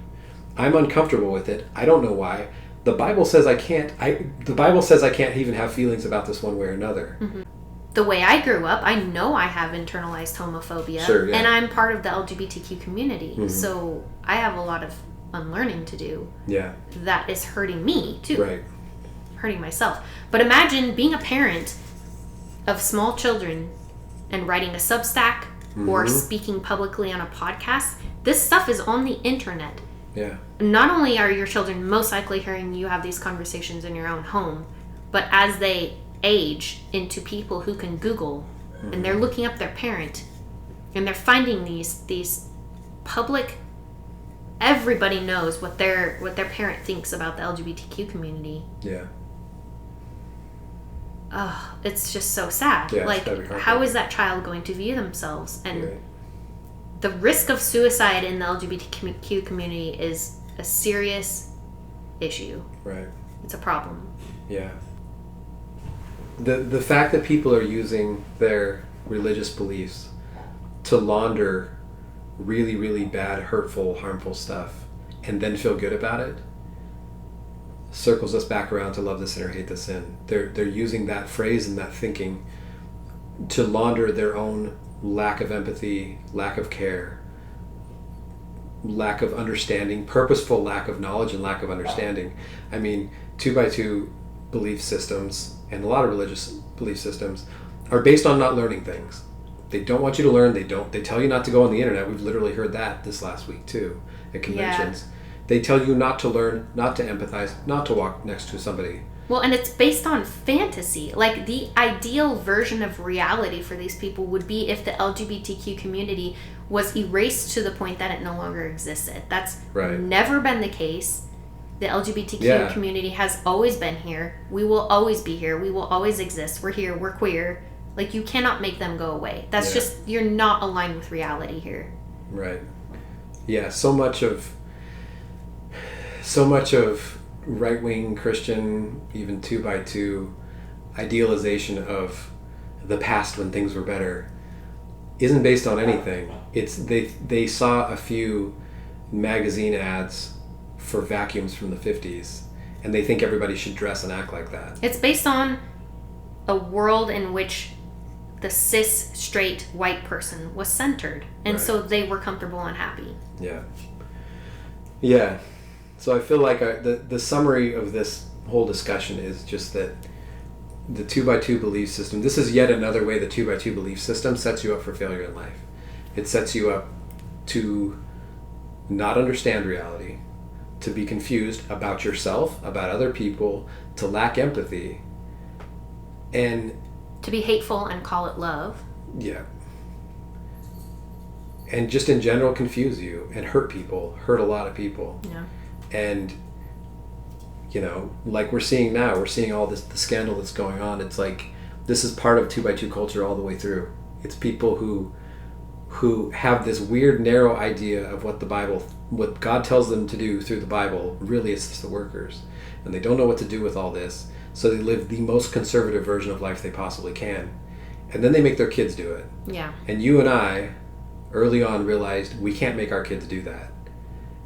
I'm uncomfortable with it. I don't know why. The Bible says I can't. The Bible says I can't even have feelings about this one way or another. The way I grew up, I know I have internalized homophobia, and I'm part of the LGBTQ community. So I have a lot of unlearning to do. Yeah, that is hurting me too. Right, hurting myself. But imagine being a parent of small children and writing a Substack or speaking publicly on a podcast. This stuff is on the internet. Yeah. Not only are your children most likely hearing you have these conversations in your own home, but as they age into people who can Google and they're looking up their parent and they're finding these public, everybody knows what their parent thinks about the LGBTQ community. Yeah. Oh, it's just so sad. Yeah, like, how is that child going to view themselves? And the risk of suicide in the LGBTQ community is a serious issue. Right. It's a problem. Yeah. The fact that people are using their religious beliefs to launder really, really bad, hurtful, harmful stuff and then feel good about it circles us back around to love the sinner, hate the sin. They're using that phrase and that thinking to launder their own lack of empathy, lack of care, lack of understanding, purposeful lack of knowledge and lack of understanding. I mean, 2x2 belief systems and a lot of religious belief systems are based on not learning things. They don't want you to learn. They tell you not to go on the internet. We've literally heard that this last week too at conventions. Yeah. They tell you not to learn, not to empathize, not to walk next to somebody. Well, and it's based on fantasy. Like, the ideal version of reality for these people would be if the LGBTQ community was erased to the point that it no longer existed. That's never been the case. The LGBTQ community has always been here. We will always be here. We will always exist. We're here. We're queer. Like, you cannot make them go away. That's just, you're not aligned with reality here. Right. Yeah, so much of right-wing Christian, even 2x2 idealization of the past when things were better isn't based on anything. It's they saw a few magazine ads for vacuums from the 50s and they think everybody should dress and act like that. It's based on a world in which the cis straight white person was centered, and so they were comfortable and happy. Yeah. So I feel like the summary of this whole discussion is just that the 2x2 belief system, this is yet another way the 2x2 belief system sets you up for failure in life. It sets you up to not understand reality, to be confused about yourself, about other people, to lack empathy, and to be hateful and call it love. Yeah. And just in general confuse you and hurt a lot of people. Yeah. And, you know, like we're seeing now, we're seeing all this, the scandal that's going on. It's like, this is part of 2x2 culture all the way through. It's people who have this weird, narrow idea of what God tells them to do through the Bible really assists the workers. And they don't know what to do with all this. So they live the most conservative version of life they possibly can. And then they make their kids do it. Yeah. And you and I, early on, realized we can't make our kids do that.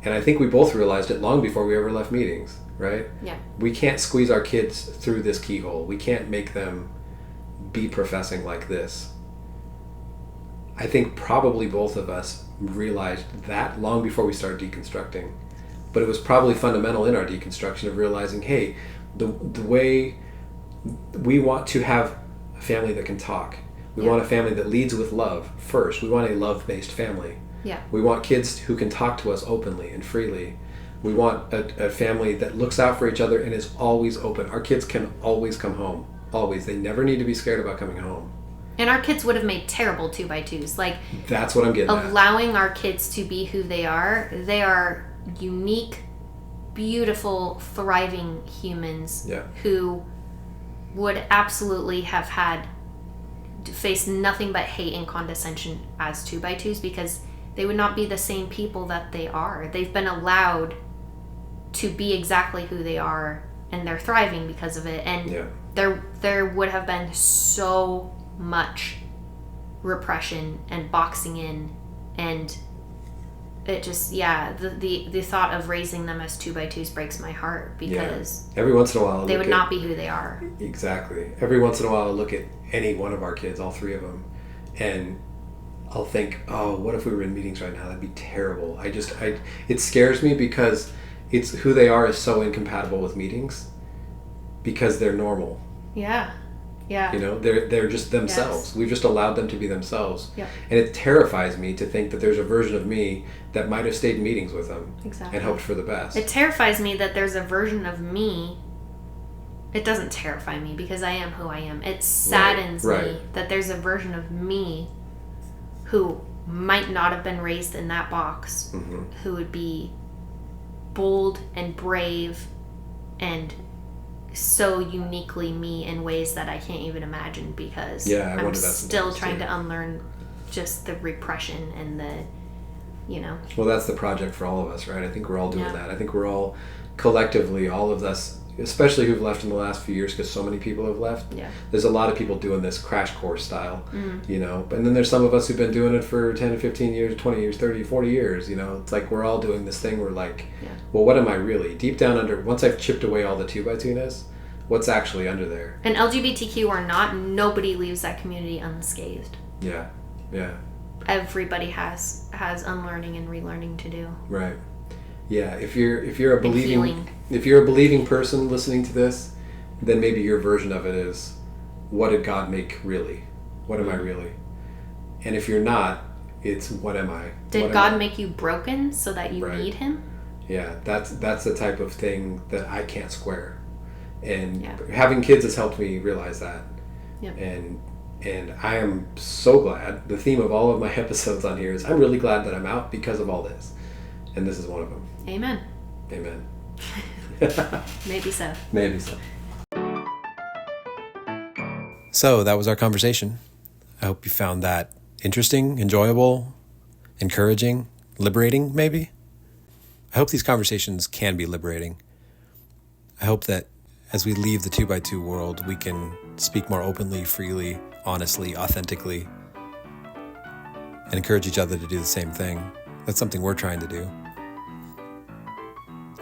And I think we both realized it long before we ever left meetings, right? Yeah. We can't squeeze our kids through this keyhole. We can't make them be professing like this. I think probably both of us realized that long before we started deconstructing. But it was probably fundamental in our deconstruction of realizing, hey, the way we want to have a family that can talk. We want a family that leads with love first. We want a love-based family. Yeah. We want kids who can talk to us openly and freely. We want a family that looks out for each other and is always open. Our kids can always come home. Always. They never need to be scared about coming home. And our kids would have made terrible 2x2s. Like, that's what I'm getting at. Allowing our kids to be who they are. They are unique, beautiful, thriving humans who would absolutely have faced nothing but hate and condescension as 2x2s, because they would not be the same people that they are. They've been allowed to be exactly who they are, and they're thriving because of it. And there would have been so much repression and boxing in, and it just the thought of raising them as 2x2s breaks my heart, because every once in a while they would not be who they are. Exactly. Every once in a while I look at any one of our kids, all three of them, and I'll think, oh, what if we were in meetings right now? That'd be terrible. It scares me because it's who they are is so incompatible with meetings because they're normal. Yeah. Yeah. You know, they're just themselves. Yes. We've just allowed them to be themselves. Yeah. And it terrifies me to think that there's a version of me that might have stayed in meetings with them and hoped for the best. It terrifies me that there's a version of me. It doesn't terrify me because I am who I am. It saddens me that there's a version of me who might not have been raised in that box, who would be bold and brave and so uniquely me in ways that I can't even imagine, because I'm still trying to unlearn just the repression and the, you know. Well, that's the project for all of us, right? I think we're all doing that. I think we're all collectively, all of us, especially who've left in the last few years, because so many people have left. Yeah. There's a lot of people doing this crash course style, you know. And then there's some of us who've been doing it for 10 to 15 years, 20 years, 30, 40 years, you know. It's like we're all doing this thing. We're like, well, what am I really? Deep down under, once I've chipped away all the 2x2-ness, what's actually under there? And LGBTQ or not, nobody leaves that community unscathed. Yeah. Yeah. Everybody has unlearning and relearning to do. Right. Yeah, if you're a believing person listening to this, then maybe your version of it is, what did God make really? What am I really? And if you're not, it's what am I? Did What God am I? make you broken so that you Right. need him? Yeah, that's the type of thing that I can't square. And Yeah. having kids has helped me realize that. Yep. And I am so glad. The theme of all of my episodes on here is I'm really glad that I'm out because of all this. And this is one of them. Amen. Amen. Maybe so. Maybe so. So that was our conversation. I hope you found that interesting, enjoyable, encouraging, liberating, maybe. I hope these conversations can be liberating. I hope that as we leave the 2x2 world, we can speak more openly, freely, honestly, authentically, and encourage each other to do the same thing. That's something we're trying to do.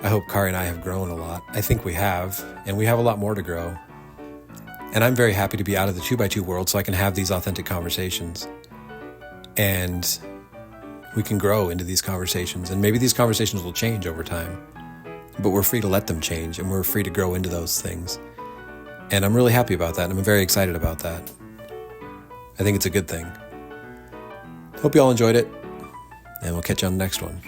I hope Kari and I have grown a lot. I think we have, and we have a lot more to grow. And I'm very happy to be out of the 2x2 world so I can have these authentic conversations. And we can grow into these conversations, and maybe these conversations will change over time. But we're free to let them change, and we're free to grow into those things. And I'm really happy about that, and I'm very excited about that. I think it's a good thing. Hope you all enjoyed it, and we'll catch you on the next one.